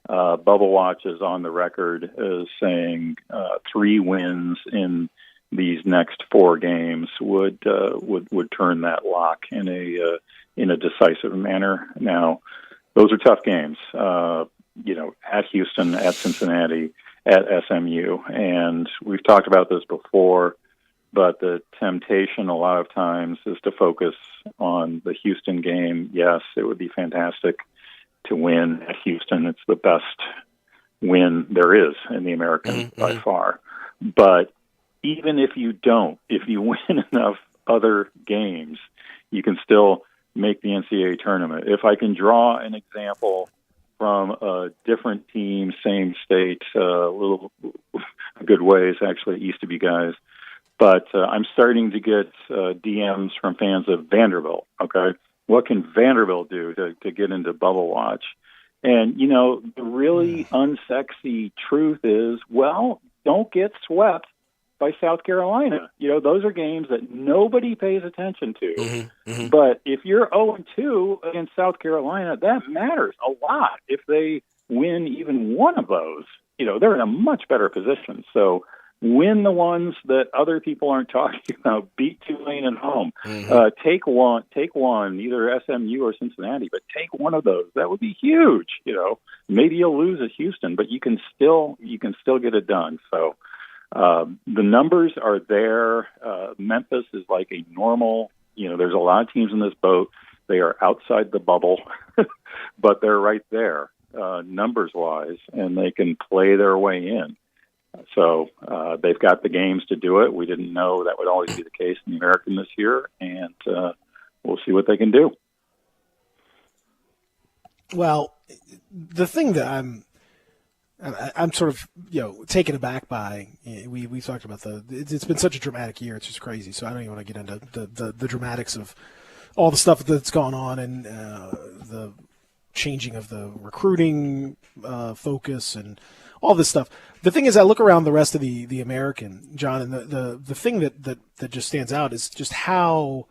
Bubble Watch is on the record as saying 3 wins in these next 4 games would turn that lock in a decisive manner. Now, those are tough games, at Houston, at Cincinnati, at SMU. And we've talked about this before, but the temptation a lot of times is to focus on the Houston game. Yes, it would be fantastic to win at Houston. It's the best win there is in the American by far. But even if you don't, if you win enough other games, you can still make the NCAA tournament. If I can draw an example from a different team, same state, a good ways, actually, it used to be guys. But I'm starting to get DMs from fans of Vanderbilt, okay? What can Vanderbilt do to get into Bubble Watch? And, the really unsexy truth is, don't get swept by South Carolina. Those are games that nobody pays attention to. But if you're 0-2 against South Carolina, that matters a lot. If they win even one of those, they're in a much better position. So win the ones that other people aren't talking about. Beat Tulane at home. Take one, either SMU or Cincinnati, but take one of those. That would be huge. Maybe you'll lose at Houston, but you can still get it done. So the numbers are there. Memphis is like a normal. There's a lot of teams in this boat. They are outside the bubble, but they're right there numbers wise, and they can play their way in. So they've got the games to do it. We didn't know that would always be the case in the American this year, and we'll see what they can do. Well, the thing that I'm sort of taken aback by. We talked about it's been such a dramatic year. It's just crazy. So I don't even want to get into the dramatics of all the stuff that's gone on and the changing of the recruiting focus and all this stuff. The thing is, I look around the rest of the American, John, and the thing that just stands out is just how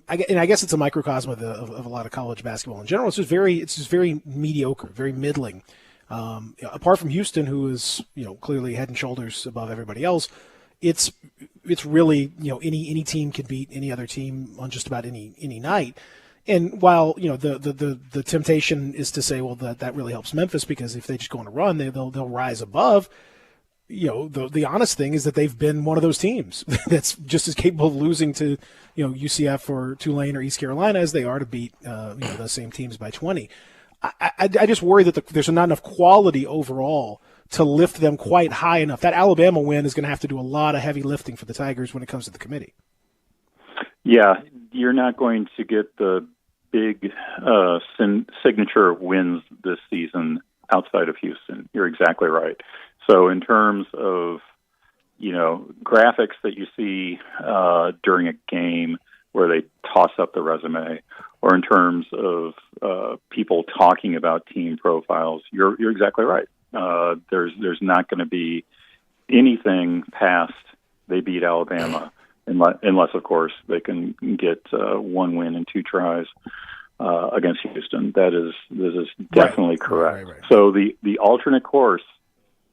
I guess it's a microcosm of a lot of college basketball in general. It's just very mediocre, very middling. Apart from Houston, who is clearly head and shoulders above everybody else, it's really any team can beat any other team on just about any night. And while the temptation is to say, well, that really helps Memphis because if they just go on a run, they'll rise above. The honest thing is that they've been one of those teams that's just as capable of losing to UCF or Tulane or East Carolina as they are to beat those same teams by 20. I just worry that there's not enough quality overall to lift them quite high enough. That Alabama win is going to have to do a lot of heavy lifting for the Tigers when it comes to the committee. Yeah, you're not going to get the big signature wins this season outside of Houston. You're exactly right. So in terms of, graphics that you see during a game where they toss up the resume, or in terms of people talking about team profiles, you're exactly right. There's not going to be anything past they beat Alabama, unless of course they can get one win in 2 tries against Houston. That is definitely correct. Right. So the alternate course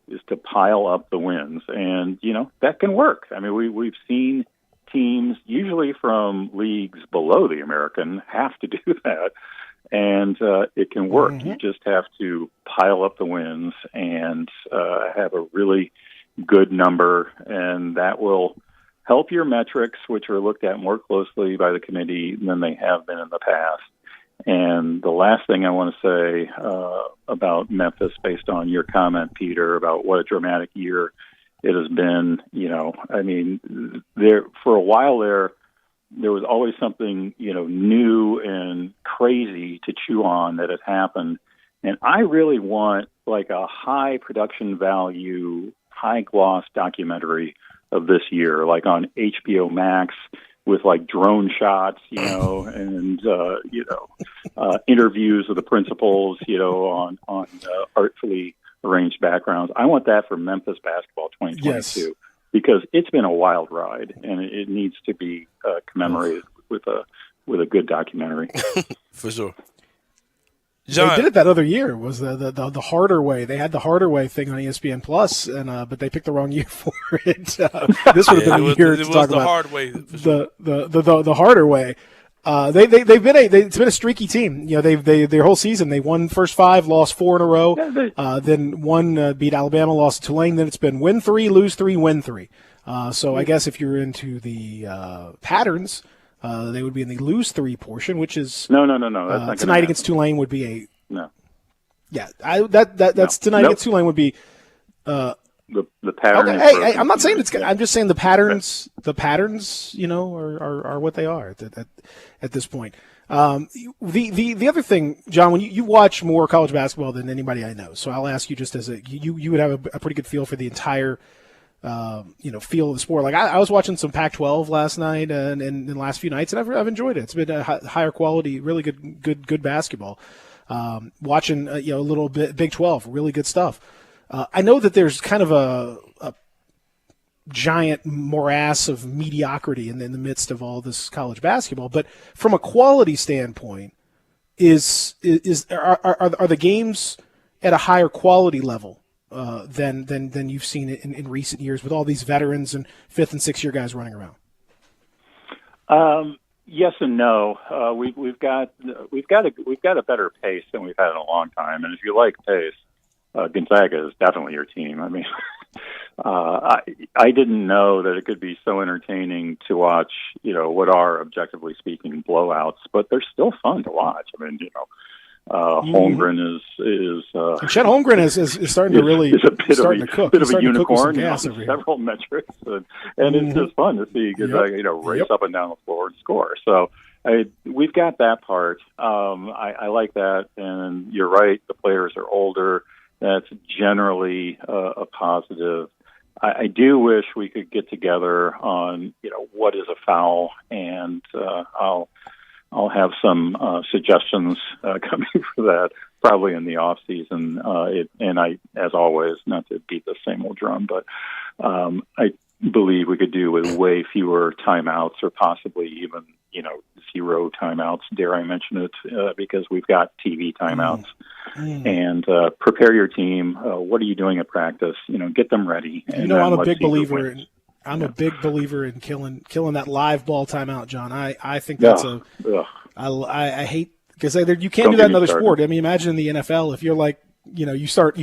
is to pile up the wins, and that can work. I mean, we've seen teams usually from leagues below the American have to do that, and it can work. Mm-hmm. You just have to pile up the wins and have a really good number, and that will help your metrics, which are looked at more closely by the committee than they have been in the past. And the last thing I want to say about Memphis, based on your comment, Peter, about what a dramatic year it has been, there for a while there was always something, new and crazy to chew on that had happened. And I really want like a high production value, high gloss documentary of this year, like on HBO Max, with like drone shots, and interviews of the principals, on artfully arranged backgrounds. I want that for Memphis basketball 2022 because it's been a wild ride, and it needs to be commemorated with a good documentary. For sure. John. They did it that other year. Was the harder way? They had the harder way thing on ESPN Plus, and but they picked the wrong year for it. This would have been a year to talk about hard way. The harder way. It's been a streaky team. Their whole season they won first 5, lost 4 in a row. Then one beat Alabama, lost to Tulane. Then it's been win 3, lose 3, win 3. So I guess if you're into the patterns. They would be in the lose 3 portion, which is no. That's not tonight against Tulane would be a no. Yeah, that's tonight against Tulane would be the pattern. Okay, hey, I'm not saying it's good. I'm just saying the patterns. The patterns, are what they are at this point. The other thing, John, when you watch more college basketball than anybody I know, so I'll ask you just as you would have a pretty good feel for the entire. Feel of the sport. Like I was watching some Pac-12 last night and the last few nights, and I've enjoyed it. It's been a higher quality, really good basketball. Watching a little bit Big 12, really good stuff. I know that there's kind of a giant morass of mediocrity in the midst of all this college basketball, but from a quality standpoint, are the games at a higher quality level? Than you've seen it in recent years with all these veterans and 5th and 6th year guys running around? Yes and no. We've got a better pace than we've had in a long time, and if you like pace, Gonzaga is definitely your team. I mean, I didn't know that it could be so entertaining to watch. What are objectively speaking blowouts, but they're still fun to watch. I mean, Holmgren is Chet Holmgren is starting to really is a bit cook. Of a unicorn on several metrics, and it's just fun to see race up and down the floor and score. So we've got that part. I like that, and you're right. The players are older. That's generally a positive. I do wish we could get together on what is a foul, and I'll have some suggestions coming for that probably in the off season. And I, as always, not to beat the same old drum, but I believe we could do with way fewer timeouts or possibly even 0 timeouts, dare I mention it, because we've got TV timeouts. And prepare your team. What are you doing at practice? Get them ready. And I'm a big believer in killing that live ball timeout, John. I think that's I hate, because you can't do that in another sport. I mean, imagine in the NFL if you're like, you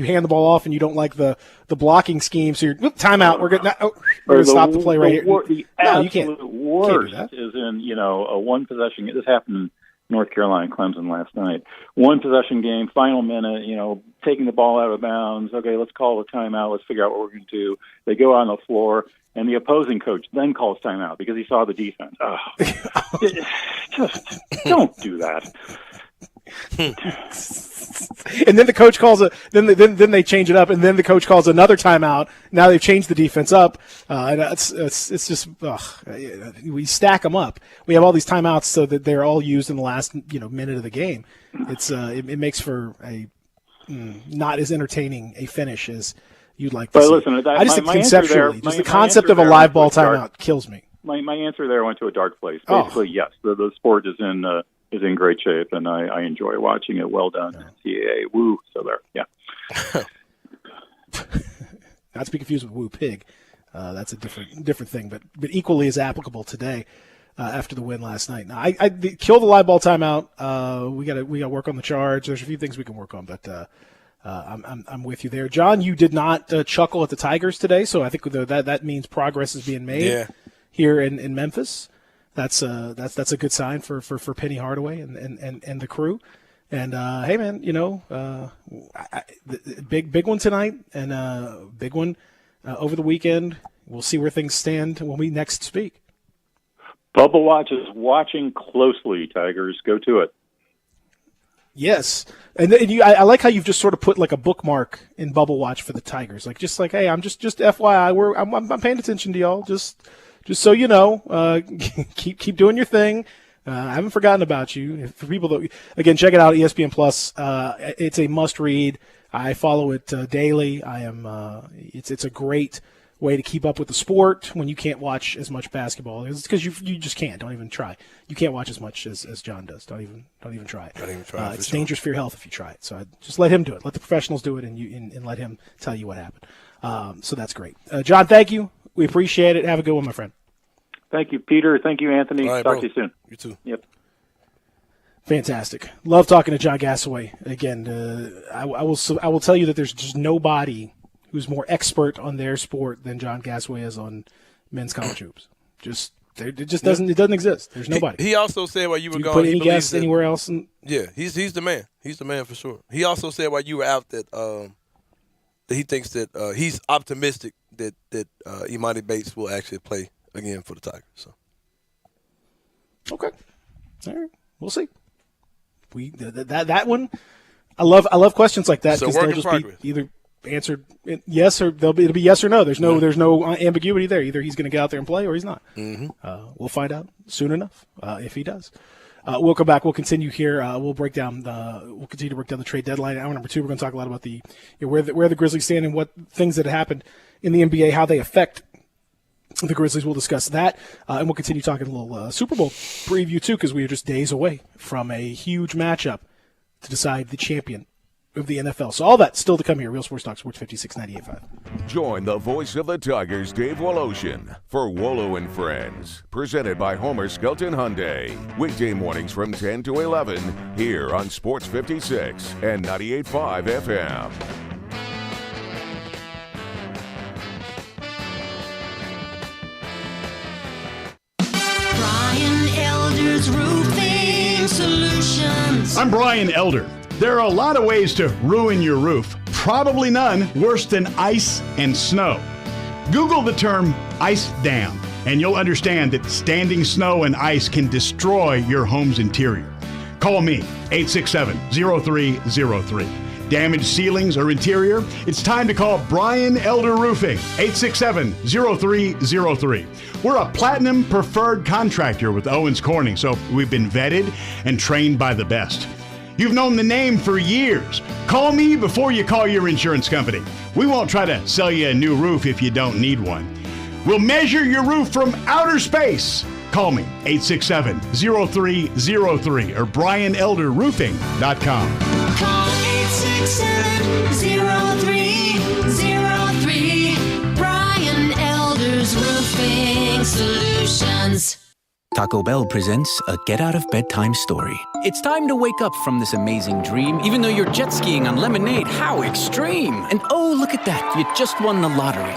hand the ball off and you don't like the blocking scheme, so you're timeout. We're going to stop the play right here. The absolute worst is in a one possession. This happened in North Carolina, Clemson last night. One possession game, final minute. Taking the ball out of bounds. Okay, let's call a timeout. Let's figure out what we're going to do. They go on the floor, and the opposing coach then calls timeout because he saw the defense. Just don't do that. And then the coach calls it. Then they change it up, and then the coach calls another timeout. Now they've changed the defense up, and it's just we stack them up. We have all these timeouts so that they're all used in the last minute of the game. It makes for a not as entertaining a finish as you'd like to see. Listen, I just think conceptually, the concept of a live ball timeout kills me. My answer there went to a dark place. Basically, yes, the sport is in great shape, and I enjoy watching it. Well done, NCAA. Woo. So there, yeah. Not to be confused with Woo Pig. That's a different thing, but equally as applicable today after the win last night. Now, I kill the live ball timeout. We got to work on the charge. There's a few things we can work on, but I'm with you there, John. You did not chuckle at the Tigers today, so I think that means progress is being made here in Memphis. That's a good sign for Penny Hardaway and the crew. And hey, man, big one tonight and big one over the weekend. We'll see where things stand when we next speak. Bubba Watch is watching closely. Tigers, go to it. Yes, and I like how you've just sort of put like a bookmark in Bubble Watch for the Tigers, just like, hey, I'm just FYI, I'm paying attention to y'all, just so you know, keep doing your thing. I haven't forgotten about you. For people that, again, check it out, ESPN Plus. It's a must read. I follow it daily. It's a great way to keep up with the sport when you can't watch as much basketball. It's because you just can't. Don't even try. You can't watch as much as John does. Don't even try it. Don't even try. It's dangerous for your health if you try it. So just let him do it. Let the professionals do it, and let him tell you what happened. So that's great. John, thank you. We appreciate it. Have a good one, my friend. Thank you, Peter. Thank you, Anthony. Right, Talk to you soon. You too. Yep. Fantastic. Love talking to John Gassaway. Again, I will tell you that there's just nobody who's more expert on their sport than John Gassaway is on men's college hoops. It doesn't exist. There's nobody. He also said while you were gone, gone, put any guests anywhere else. He's the man. He's the man for sure. He also said while you were out that he thinks that he's optimistic that Imani Bates will actually play again for the Tigers. So. Okay. All right. We'll see. That one, I love questions like that because they'll just be either answered yes or it'll be yes or no. There's no ambiguity there. Either he's going to get out there and play or he's not. Mm-hmm. We'll find out soon enough if he does. We'll come back. We'll continue here. We'll continue to break down the trade deadline. Hour number 2, we're going to talk a lot about where the Grizzlies stand and what things that happened in the NBA, how they affect the Grizzlies. We'll discuss that, and we'll continue talking a little Super Bowl preview too, because we are just days away from a huge matchup to decide the champion of the NFL. So all that still to come here. Real Sports Talk, Sports 56 98.5. Join the voice of the Tigers, Dave Woloshin, for Wolo and Friends, presented by Homer Skelton Hyundai. Weekday mornings from 10 to 11 here on Sports 56 and 98.5 FM. Roofing Solutions. I'm Brian Elder. There are a lot of ways to ruin your roof. Probably none worse than ice and snow. Google the term ice dam, and you'll understand that standing snow and ice can destroy your home's interior. Call me, 867-0303. Damaged ceilings or interior? It's time to call Brian Elder Roofing, 867-0303. We're a platinum preferred contractor with Owens Corning, so we've been vetted and trained by the best. You've known the name for years. Call me before you call your insurance company. We won't try to sell you a new roof if you don't need one. We'll measure your roof from outer space Call me, 867-0303 or BrianElderRoofing.com. Call 867-0303. Brian Elder's Roofing Solutions. Taco Bell presents a get-out-of-bedtime story. It's time to wake up from this amazing dream, even though you're jet skiing on lemonade. How extreme! And oh, look at that, you just won the lottery.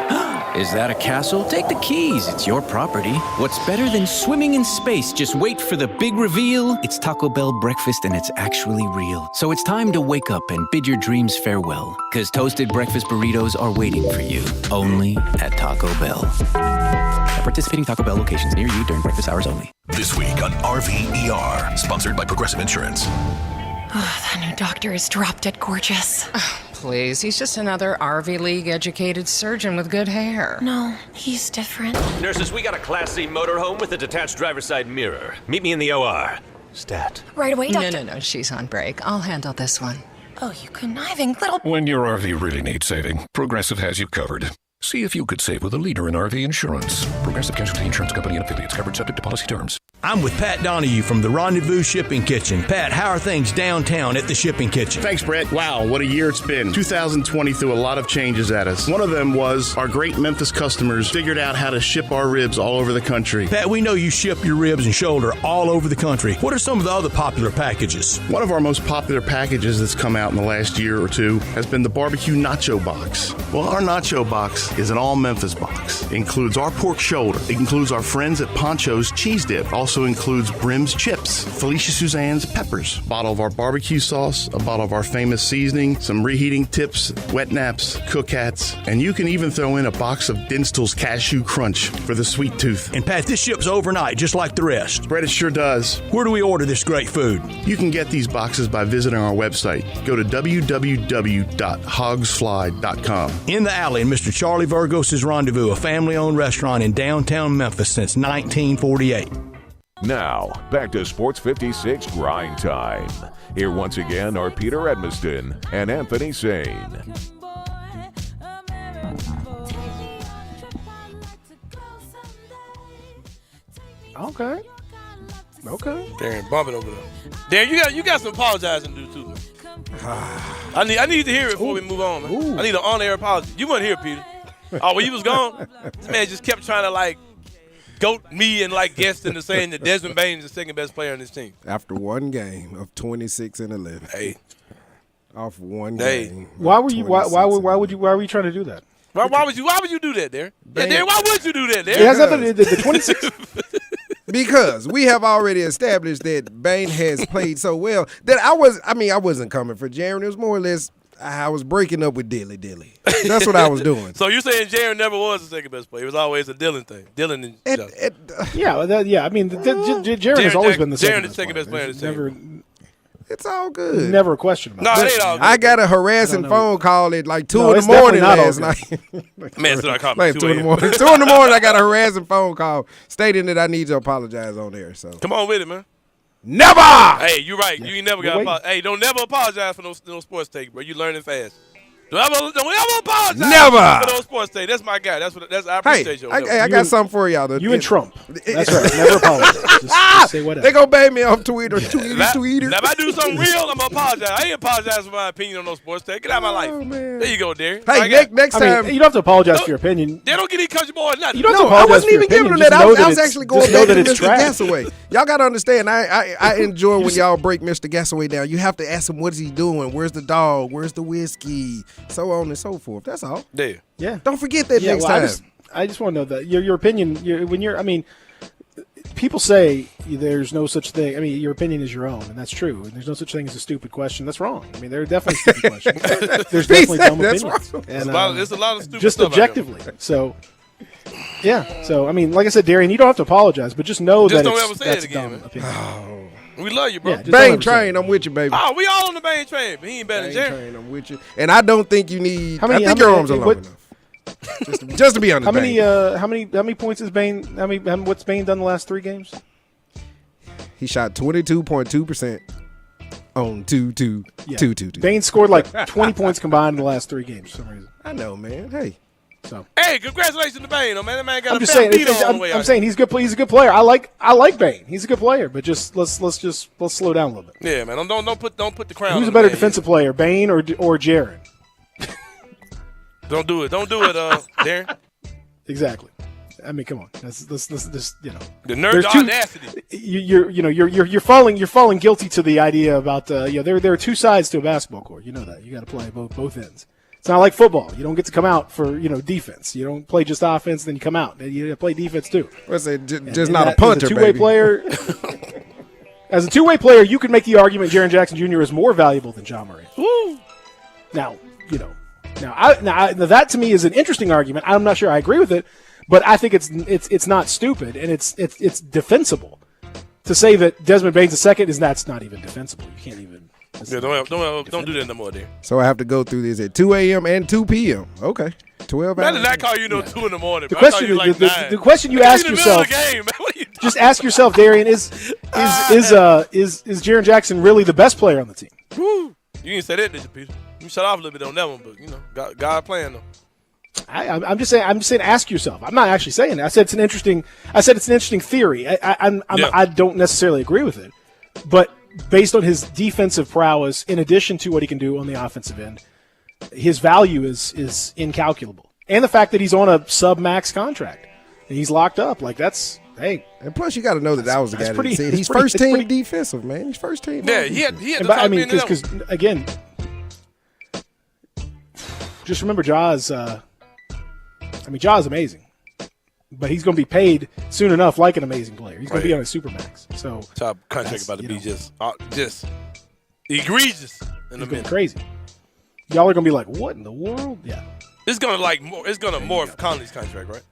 Is that a castle? Take the keys, it's your property. What's better than swimming in space? Just wait for the big reveal. It's Taco Bell breakfast and it's actually real. So it's time to wake up and bid your dreams farewell. Because toasted breakfast burritos are waiting for you, only at Taco Bell. At participating Taco Bell locations near you during breakfast hours only. This week on RVER, sponsored by Progressive Insurance. That new doctor is drop dead gorgeous. Oh, please, he's just another RV League educated surgeon with good hair. No, he's different. Nurses, we got a Class C motorhome with a detached driver's side mirror. Meet me in the OR. Stat. Right away, doctor. No, she's on break. I'll handle this one. Oh, you conniving little... When your RV really needs saving, Progressive has you covered. See if you could save with a leader in RV insurance. Progressive Casualty Insurance Company and affiliates, covered subject to policy terms. I'm with Pat Donahue from the Rendezvous Shipping Kitchen. Pat, how are things downtown at the Shipping Kitchen? Thanks, Brett. Wow, what a year it's been. 2020 threw a lot of changes at us. One of them was our great Memphis customers figured out how to ship our ribs all over the country. Pat, we know you ship your ribs and shoulder all over the country. What are some of the other popular packages? One of our most popular packages that's come out in the last year or two has been the barbecue nacho box. Well, our nacho box is an all-Memphis box. It includes our pork shoulder. It includes our friends at Poncho's cheese dip. Also includes Brim's chips, Felicia Suzanne's peppers, a bottle of our barbecue sauce, a bottle of our famous seasoning, some reheating tips, wet naps, cook hats, and you can even throw in a box of Dinstall's Cashew Crunch for the sweet tooth. And Pat, this ships overnight just like the rest. Brett, it sure does. Where do we order this great food? You can get these boxes by visiting our website. Go to www.hogsfly.com. In the Alley in Mr. Charlie Virgos' Rendezvous, a family-owned restaurant in downtown Memphis since 1948. Now, back to Sports 56 Grind Time. Here once again are Peter Edmiston and Anthony Sain. Okay. Darren, bump it over there. Darren, you got some apologizing to do too, man. I need to hear it before we move on, man. I need an on-air apology. You weren't here, Peter. Oh, when you was gone, this man just kept trying to goat me and guest into saying that Desmond Bain is the second best player on this team. After one game of 26-11. Hey. Off one game. Why were you trying to do that? Why would you do that, Darren? Yeah, Darren, why would you do that, Darren? It has nothing to do the 26. Because we have already established that Bain has played so well that I wasn't coming for Jaron. It was more or less I was breaking up with Dilly. That's what I was doing. So you're saying Jaron never was the second best player? It was always a Dylan thing. Dylan and Jaron has always been the second best player. In the team. It's all good. Never a question about it. No, it ain't all good. I got a harassing phone call at 2 in the morning last night. Man, so I called me 2 in the morning. 2 in the morning, I got a harassing phone call stating that I need to apologize on there. So come on with it, man. Never. Hey, you're right. You ain't never got to apologize. Hey, don't never apologize for no sports take, bro. You learning fast. Don't ever apologize. Never. For those sports take. That's my guy. That's I appreciate you. I got something for y'all. You and Trump. That's right. Never apologize. Just say whatever. They gonna ban me off Twitter. Tweeter. Now, if I do something real, I'm gonna apologize. I ain't apologize for my opinion on those sports take. Get out of my life. Man. There you go, Darren. Hey, next time. You don't have to apologize for your opinion. They don't get any country boys nothing. You don't have to apologize. I wasn't even giving them that. I was actually going back to Mr. Trash. Gassaway. Y'all gotta understand. I enjoy when y'all break Mr. Gassaway down. You have to ask him what is he doing. Where's the dog? Where's the whiskey? So on and so forth. That's all. Yeah. Don't forget that next time. I just want to know that your opinion. People say there's no such thing. I mean, your opinion is your own, and that's true. And there's no such thing as a stupid question. That's wrong. I mean, there are definitely stupid questions. There's definitely dumb opinions. And, there's a lot of stupid just stuff objectively. So, yeah. So, I mean, like I said, Darian, you don't have to apologize, but just know that don't ever say that's it again, dumb opinion. We love you, bro. Yeah, Bain train, I'm with you, baby. Oh, we all on the Bain train, but he ain't better than Jerry. Train, I'm with you. And I don't think you need. I think your arms are long enough. Just to be honest. How many points has Bain? What's Bain done the last 3 games? He shot 22.2% on 2-2. Bain scored 20 points combined in the last 3 games for some reason. I know, man. Hey. So hey, congratulations to Bane, man. That man got I'm a just saying. beat on the way I'm out saying he's good. He's a good player. I like Bane. He's a good player, but let's slow down a little bit. Yeah, man. Don't put the crown. Who's on a better the man defensive player, Bane or Jaron? Don't do it, Darren. Exactly. I mean, come on. Let's you know. The nerd audacity. You're falling guilty to the idea about there are two sides to a basketball court. You know that. You got to play both ends. It's not like football. You don't get to come out for defense. You don't play just offense, then you come out. You play defense too. Let's say just not a punter, as a two-way player. As a two-way player, you can make the argument Jaren Jackson Jr. is more valuable than John Morant. Woo. Now that to me is an interesting argument. I'm not sure I agree with it, but I think it's not stupid and it's defensible. To say that Desmond Bane's a second that's not even defensible. You can't even. Yeah, don't do that no more, dear. So I have to go through this at 2 a.m. and 2 p.m. Okay, 12 hours. I did not call you 2 in the morning. The bro. question, the question you ask yourself. Just ask yourself, Darian, is Jaren Jackson really the best player on the team? Woo. You didn't say that, did you, Peter? You shut off a little bit on that one, but God playing though. I'm just saying. Ask yourself. I'm not actually saying that. I said it's an interesting theory. I don't necessarily agree with it, but based on his defensive prowess, in addition to what he can do on the offensive end, his value is incalculable. And the fact that he's on a sub-max contract and he's locked up, hey. And plus, you got to know that was the guy that said he's first team defensive, man. He's first team. Yeah, he had the because again, just remember Ja's. Ja's amazing, but he's going to be paid soon enough like an amazing player. He's going to be on a supermax. So top contract about to be just egregious in the middle. Crazy. Y'all are going to be like, what in the world? Yeah. It's going to morph Conley's contract, right?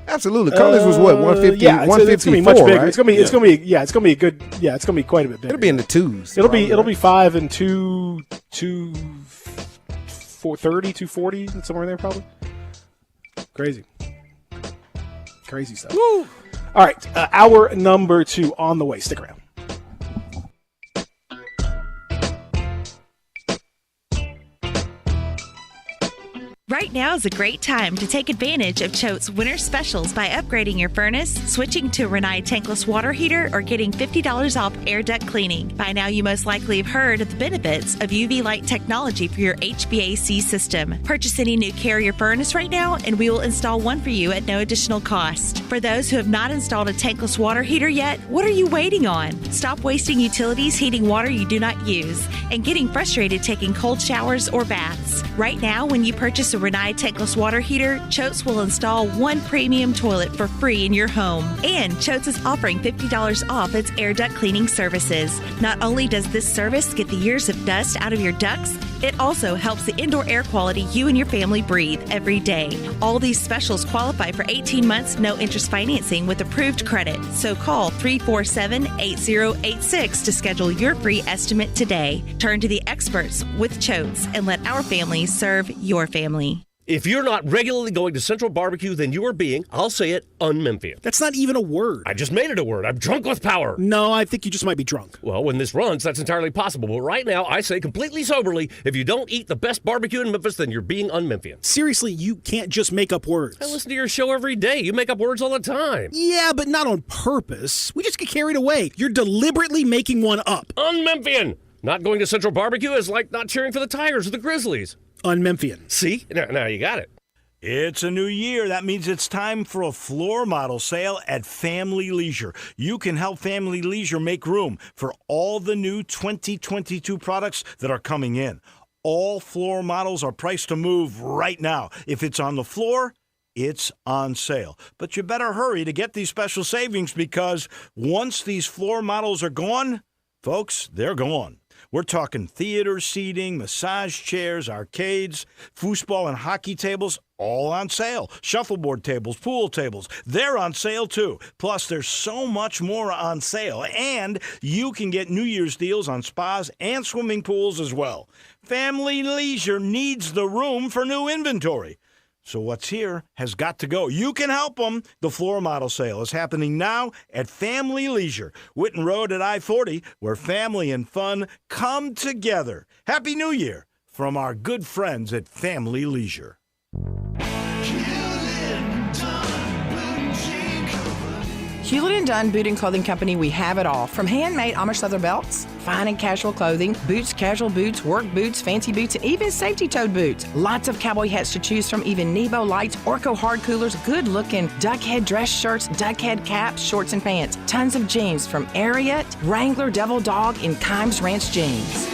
Absolutely. Conley's was what, 150, yeah, 154, it's going to be much bigger. right? It's going to be a good. Yeah, it's going to be quite a bit bigger. It'll be in the twos. It'll be 5 and 2, 430, 240, somewhere in there probably. Crazy stuff. Woo. All right, hour number 2 on the way. Stick around. Right now is a great time to take advantage of Choate's winter specials by upgrading your furnace, switching to a Rinnai tankless water heater, or getting $50 off air duct cleaning. By now, you most likely have heard of the benefits of UV light technology for your HVAC system. Purchase any new Carrier furnace right now, and we will install one for you at no additional cost. For those who have not installed a tankless water heater yet, what are you waiting on? Stop wasting utilities heating water you do not use and getting frustrated taking cold showers or baths. Right now, when you purchase a Rinnai tankless water heater, Choates will install one premium toilet for free in your home. And Choates is offering $50 off its air duct cleaning services. Not only does this service get the years of dust out of your ducts, it also helps the indoor air quality you and your family breathe every day. All these specials qualify for 18 months no interest financing with approved credit. So call 347-8086 to schedule your free estimate today. Turn to the experts with Choates and let our family serve your family. If you're not regularly going to Central Barbecue, then you are being, I'll say it, un-Memphian. That's not even a word. I just made it a word. I'm drunk with power. No, I think you just might be drunk. Well, when this runs, that's entirely possible. But right now, I say completely soberly, if you don't eat the best barbecue in Memphis, then you're being un-Memphian. Seriously, you can't just make up words. I listen to your show every day. You make up words all the time. Yeah, but not on purpose. We just get carried away. You're deliberately making one up. Un-Memphian. Not going to Central Barbecue is like not cheering for the Tigers or the Grizzlies. Un-Memphian. See? Now you got it. It's a new year. That means it's time for a floor model sale at Family Leisure. You can help Family Leisure make room for all the new 2022 products that are coming in. All floor models are priced to move right now. If it's on the floor, it's on sale. But you better hurry to get these special savings because once these floor models are gone, folks, they're gone. We're talking theater seating, massage chairs, arcades, foosball and hockey tables, all on sale. Shuffleboard tables, pool tables, they're on sale too. Plus, there's so much more on sale. And you can get New Year's deals on spas and swimming pools as well. Family Leisure needs the room for new inventory. So what's here has got to go. You can help them. The floor model sale is happening now at Family Leisure, Witten Road at I-40, where family and fun come together. Happy New Year from our good friends at Family Leisure. Hewlett & Dunn Boot and Clothing Company, we have it all. From handmade Amish leather belts, fine and casual clothing, boots, casual boots, work boots, fancy boots, and even safety-toed boots. Lots of cowboy hats to choose from, even Nebo lights, Orco hard coolers, good-looking duckhead dress shirts, duckhead caps, shorts, and pants. Tons of jeans from Ariat, Wrangler, Devil Dog, and Kimes Ranch jeans.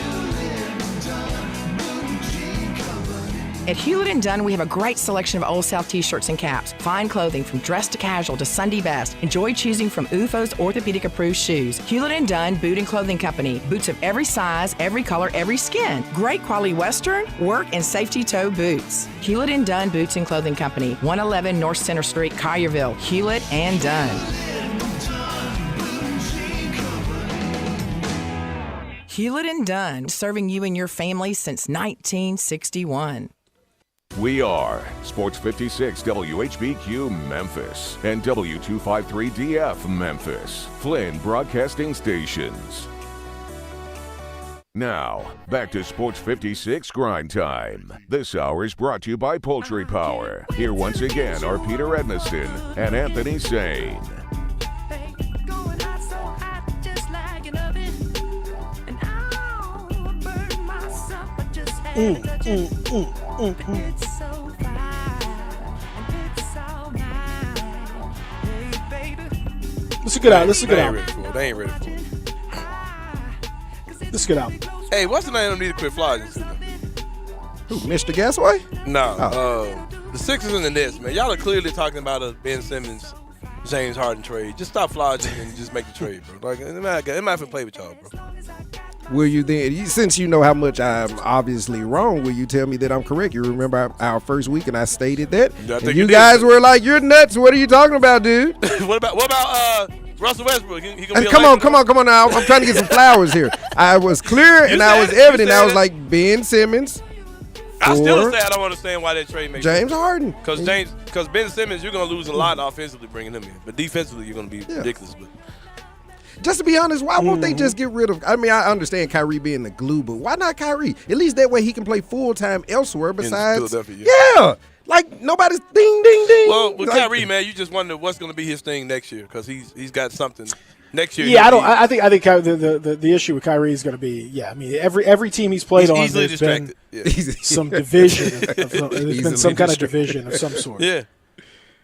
At Hewlett & Dunn, we have a great selection of Old South t-shirts and caps, fine clothing from dress to casual to Sunday best. Enjoy choosing from UFO's orthopedic-approved shoes. Hewlett & Dunn Boot and Clothing Company. Boots of every size, every color, every skin. Great quality Western, work, and safety toe boots. Hewlett & Dunn Boots and Clothing Company. 111 North Center Street, Collierville. Hewlett & Dunn. Hewlett & Dunn, serving you and your family since 1961. We are Sports 56 WHBQ Memphis and W253DF Memphis, Flynn Broadcasting Stations. Now, back to Sports 56 Grind Time. This hour is brought to you by Poultry Power. Here once again are Peter Edmiston and Anthony Sain. This is a good album. This is a good album. They ain't ready for it. This is a good album. Hey, what's the name of them need to quit flogging to? Who, Mr. Gasway? No. The Sixers and the Nets, man. Y'all are clearly talking about a Ben Simmons, James Harden trade. Just stop flogging and just make the trade, bro. Like, it might have to play with y'all, bro. Will you then, since you know how much I'm obviously wrong, will you tell me that I'm correct? You remember our first week and I stated that? And you guys were like, you're nuts. What are you talking about, dude? What about Russell Westbrook? He gonna be come on now. I'm trying to get some flowers here. I was clear and I was evident. I was like, Ben Simmons. I still say I don't understand why that trade makes James Harden. Because Ben Simmons, you're going to lose a lot offensively bringing him in. But defensively, you're going to be ridiculous. But just to be honest, why won't they just get rid of? I mean, I understand Kyrie being the glue, but why not Kyrie? At least that way he can play full time elsewhere. Besides, like nobody's ding ding ding. Well, with Kyrie, man, you just wonder what's going to be his thing next year because he's got something next year. Yeah, I think the issue with Kyrie is going to be I mean every team he's played on easily there's distracted. been some division. There's been some kind of division of some sort. Yeah.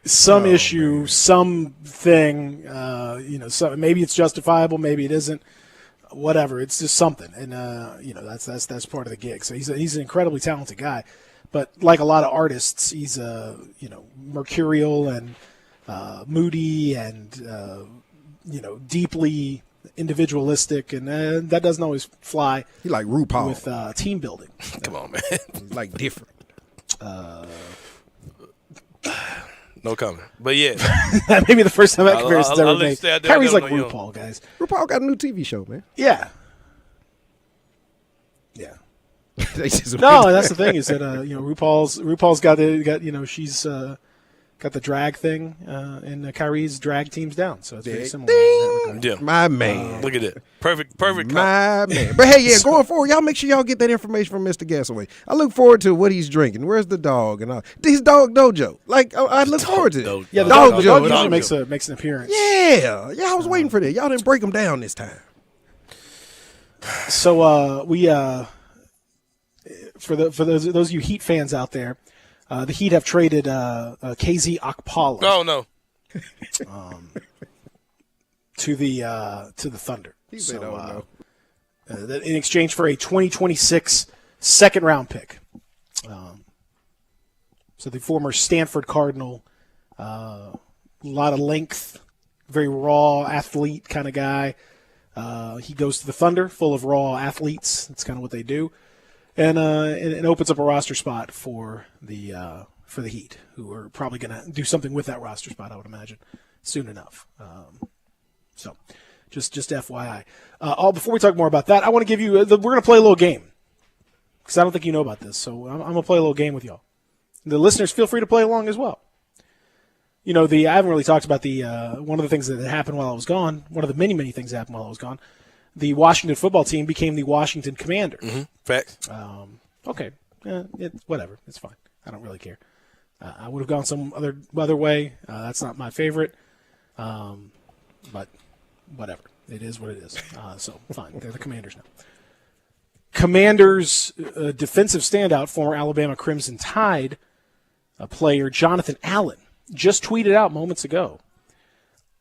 Some issue, something, maybe it's justifiable, maybe it isn't, whatever. It's just something, and that's part of the gig. So he's an incredibly talented guy, but like a lot of artists, he's mercurial and moody and deeply individualistic, and that doesn't always fly. He like RuPaul with team building. Come on, man, he's like different. No comment. But yeah. That may be the first time that comparison's ever made. Kyrie's like RuPaul, guys. RuPaul got a new TV show, man. Yeah. No, that's the thing is that RuPaul's got she's got the drag thing, and Kyrie's drag team's down, so it's very similar. Yeah, my man. Look at it. Perfect. My man. But hey, going forward, y'all make sure y'all get that information from Mr. Gasaway. I look forward to what he's drinking. Where's the dog and all? His dog Dojo. Like I look forward to it. Yeah, the dog usually makes an appearance. Yeah, I was waiting for that. Y'all didn't break him down this time. So we for those of you Heat fans out there. The Heat have traded KZ Okpala. Oh no. To the Thunder. In exchange for a 2026 second-round pick. So the former Stanford Cardinal, a lot of length, very raw athlete kind of guy. He goes to the Thunder, full of raw athletes. That's kind of what they do. And it opens up a roster spot for the Heat, who are probably going to do something with that roster spot, I would imagine, soon enough. So, just FYI. Before we talk more about that, I want to give you we're going to play a little game because I don't think you know about this. So I'm going to play a little game with y'all. The listeners, feel free to play along as well. I haven't really talked about the one of the things that happened while I was gone. One of the many things that happened while I was gone. The Washington football team became the Washington Commanders. Mm-hmm. Facts. Okay, whatever. It's fine. I don't really care. I would have gone some other way. That's not my favorite. But whatever. It is what it is. So fine. They're the Commanders now. Commanders defensive standout, former Alabama Crimson Tide player Jonathan Allen, just tweeted out moments ago.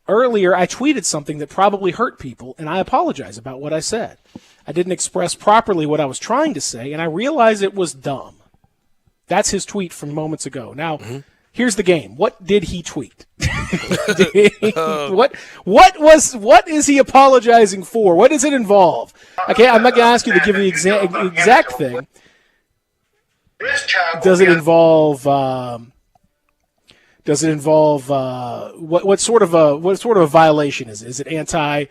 Earlier, I tweeted something that probably hurt people, and I apologize about what I said. I didn't express properly what I was trying to say, and I realized it was dumb. That's his tweet from moments ago. Now, here's the game. What did he tweet? What is he apologizing for? What does it involve? Okay, I'm not going to ask you to give the exact thing. Does it involve? What sort of a violation is it? Is it anti?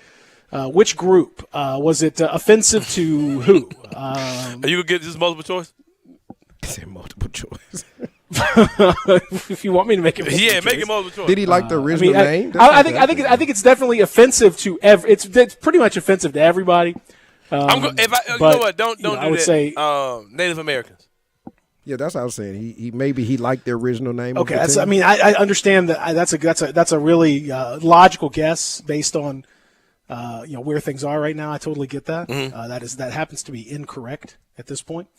Which group? Was it offensive to who? Are you gonna get this multiple choice? I said multiple choice. If you want me to make it, make it multiple choice. Did he like the original name? I think it's definitely offensive to it's pretty much offensive to everybody. You know what? Don't do I would that. say Native Americans. Yeah, that's what I was saying. He liked the original name. Okay, of the team. I understand that. That's a really logical guess based on where things are right now. I totally get that. That happens to be incorrect at this point.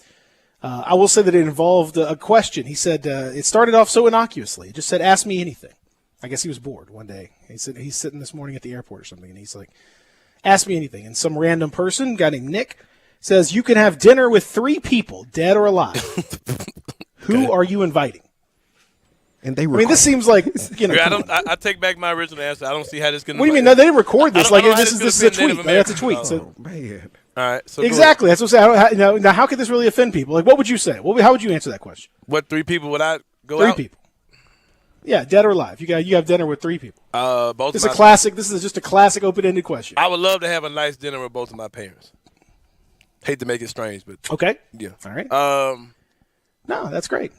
I will say that it involved a question. He said it started off so innocuously. He just said, "Ask me anything." I guess he was bored one day. He said he's sitting this morning at the airport or something, and he's like, "Ask me anything." And some random person, guy named Nick, says you can have dinner with 3 people, dead or alive. Who are you inviting? And they. This seems like I take back my original answer. I don't see how this can. What do you mean? No, they didn't record this. This is a tweet. That's a tweet. Oh, man. All right. So exactly. That's what I'm saying. Now, how could this really offend people? Like, what would you say? How would you answer that question? What 3 people would I go 3 out? 3 people. Yeah, dead or alive. You have dinner with 3 people. Both. This is a classic. This is just a classic open-ended question. I would love to have a nice dinner with both of my parents. Hate to make it strange, but okay. Yeah. All right. No, that's great.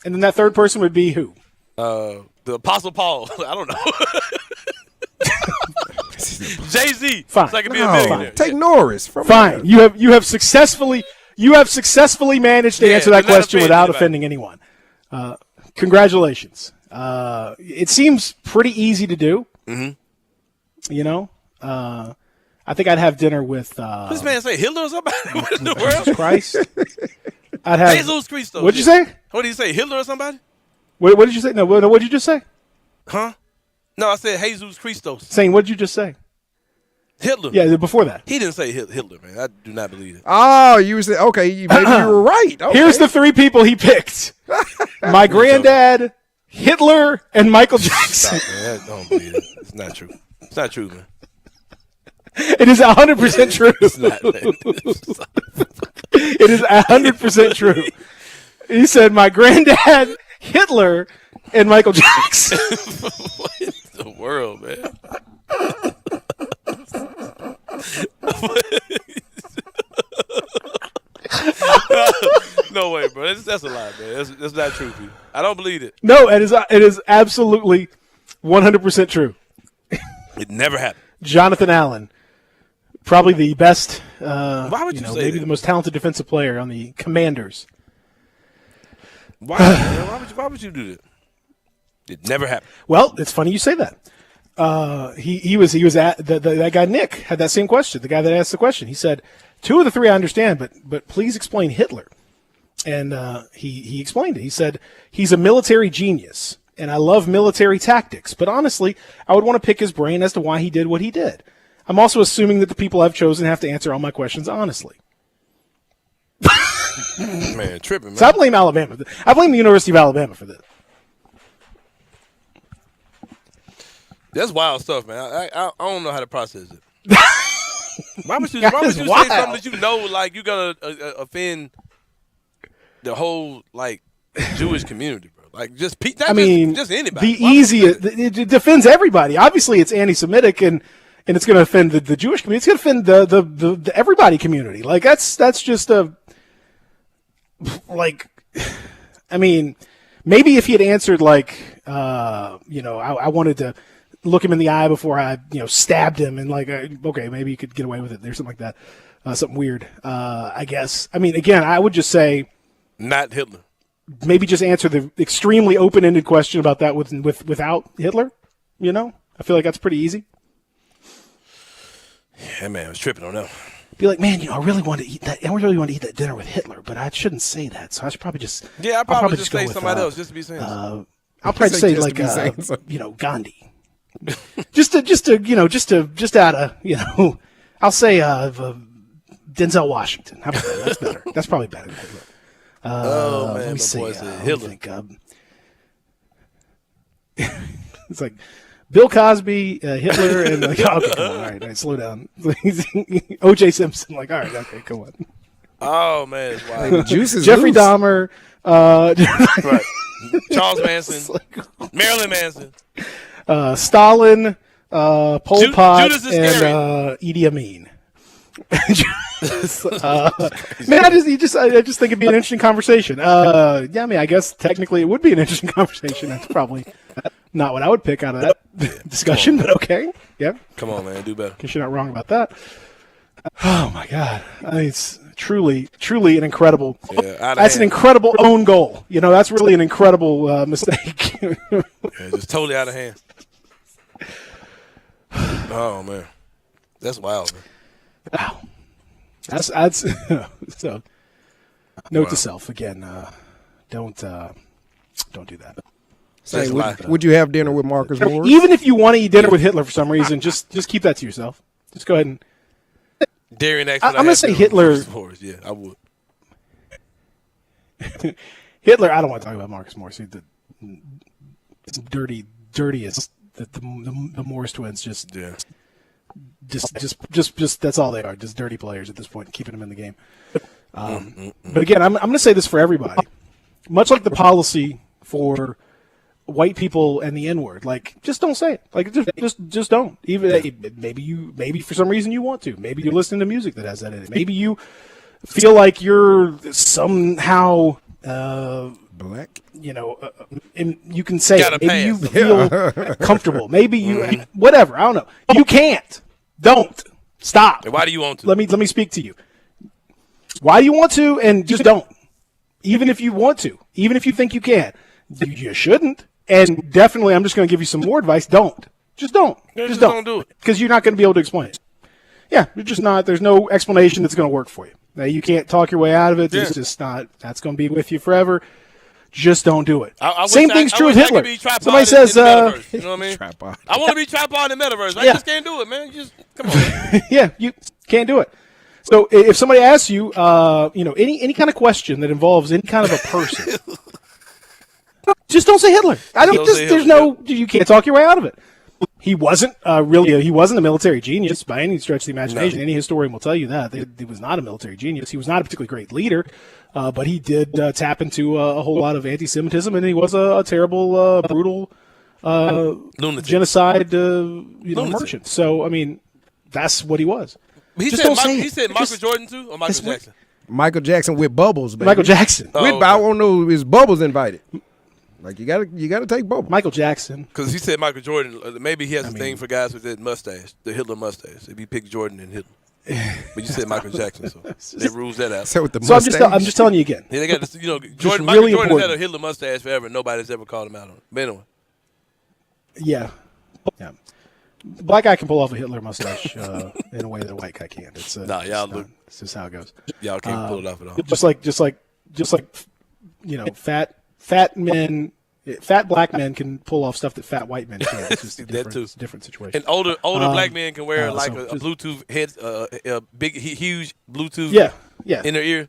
And then that third person would be who? The Apostle Paul. I don't know. Jay-Z. Fine. So I can be a millionaire. Take Norris. Fine. You have successfully managed to answer that question without offending anyone. Congratulations. It seems pretty easy to do. Mm-hmm. I think I'd have dinner with. This man say Hitler or somebody? What in the world? Jesus Christ. I'd have. Jesus Christ. What'd you say? What did you say? Hitler or somebody? What did you say? No, what did you just say? Huh? No, I said Jesus Christos. Sain, what did you just say? Hitler. Yeah, before that. He didn't say Hitler, man. I do not believe it. Oh, you said okay. Maybe you were right. Okay. Here's the 3 people he picked: my granddad, Hitler, and Michael Jackson. Stop, man. I don't believe it. It's not true. It's not true, man. It is 100% true. It's not. It is 100% true. He said, my granddad, Hitler, and Michael Jackson. What in the world, man? No way, bro. That's a lie, man. That's not true, people. I don't believe it. No, it is absolutely 100% true. It never happened. Jonathan Allen, probably the best, why would you say maybe that? the most talented defensive player on the Commanders. Why? Man? Why would you do that? It never happened. Well, it's funny you say that. He was at that guy Nick had that same question. The guy that asked the question, he said, 2 of the 3 I understand, but please explain Hitler. And he explained it. He said he's a military genius, and I love military tactics. But honestly, I would want to pick his brain as to why he did what he did. I'm also assuming that the people I've chosen have to answer all my questions honestly. Man, tripping, man. So I blame Alabama. I blame the University of Alabama for this. That's wild stuff, man. I don't know how to process it. Why would you say something that you know, like, you're going to offend the whole, like, Jewish community, bro? Like, just just anybody. It defends everybody. Obviously, it's anti-Semitic, and it's going to offend the Jewish community. It's going to offend the everybody community. Like, that's just maybe if he had answered, like, I wanted to look him in the eye before I, stabbed him, and like, okay, maybe you could get away with it or something like that. something weird. I guess. I mean, again, I would just say not Hitler. Maybe just answer the extremely open-ended question about that without Hitler. You know, I feel like that's pretty easy. Yeah, man, I was tripping on that. Be like, man, I really want to eat that. I really want to eat that dinner with Hitler, but I shouldn't say that. So I should probably just. Yeah, I'll probably just say somebody else just to be saying. I'll probably say like Gandhi. just out of I'll say Denzel Washington. How about that? That's better. That's probably better than Hitler. Man, let me see. Hitler. It's like Bill Cosby, Hitler, and like, okay, come on, all right, slow down. O.J. Simpson, like, all right, okay, come on. Oh man, it's wild. Jeffrey Dahmer, right. Charles Manson, Marilyn Manson, Stalin, Pol Pot, and Idi Amin. Man, I just think it'd be an interesting conversation. I mean, I guess technically it would be an interesting conversation. That's probably not what I would pick out of that discussion, but okay. Yeah. Come on, man, do better. Guess you're not wrong about that. Oh my God, I mean, it's truly an incredible. That's an incredible own goal. You know, that's really an incredible mistake. Just totally out of hand. Oh man, that's wild, man. Wow. That's so. Note to self again. Don't do that. Say, would you have dinner with Marcus Morris? Even if you want to eat dinner with Hitler for some reason, just keep that to yourself. Just go ahead and. Darian, I'm gonna say Hitler. Yeah, I would. Hitler. I don't want to talk about Marcus Morris. The dirtiest. The Morris twins just. Yeah. Just that's all they are. Just dirty players at this point, keeping them in the game. But again, I'm going to say this for everybody. Much like the policy for white people and the N-word, like just don't say it. Like just don't. Even maybe for some reason you want to. Maybe you're listening to music that has that in it. Maybe you feel like you're somehow black. And you can say it. Maybe you feel comfortable. Maybe you whatever. I don't know. You can't. Don't stop. Why do you want to? Let me speak to you. Why do you want to? And just don't. Even if you want to. Even if you think you can. You shouldn't. And definitely, I'm just going to give you some more advice. Don't. Just don't. Just don't do it. Because you're not going to be able to explain it. Yeah, you're just not. There's no explanation that's going to work for you. Now, you can't talk your way out of it. It's just not. That's going to be with you forever. Just don't do it. Same thing's true with Hitler. Somebody says, you know what I mean? I want to be Trapod in the metaverse. I just can't do it, man. Just come on. Yeah, you can't do it. So if somebody asks you, any kind of question that involves any kind of a person, just don't say Hitler. You can't talk your way out of it. He wasn't he wasn't a military genius by any stretch of the imagination. No. Any historian will tell you that. He was not a military genius. He was not a particularly great leader, but he did tap into a whole lot of anti-Semitism, and he was a terrible, brutal genocide merchant. So, I mean, that's what he was. He said Michael Jordan too, or Michael Jackson? Michael Jackson with bubbles, baby. Michael Jackson. I want to know is Bubbles invited. Like you gotta take Bubbles. Michael Jackson. Because he said Michael Jordan. Maybe he has a thing for guys with that mustache, the Hitler mustache. If you pick Jordan and Hitler, but you said Michael Jackson, so that rules that out. So I'm just telling you again. Yeah, they got this, Michael really Jordan had a Hitler mustache forever. Nobody's ever called him out on it. But anyway. Yeah. Black guy can pull off a Hitler mustache in a way that a white guy can't. It's just how it goes. Y'all can't pull it off at all. Just like fat black men can pull off stuff that fat white men can't. It's just a different situation. And older black men can wear a Bluetooth head, a big, huge Bluetooth in their ear.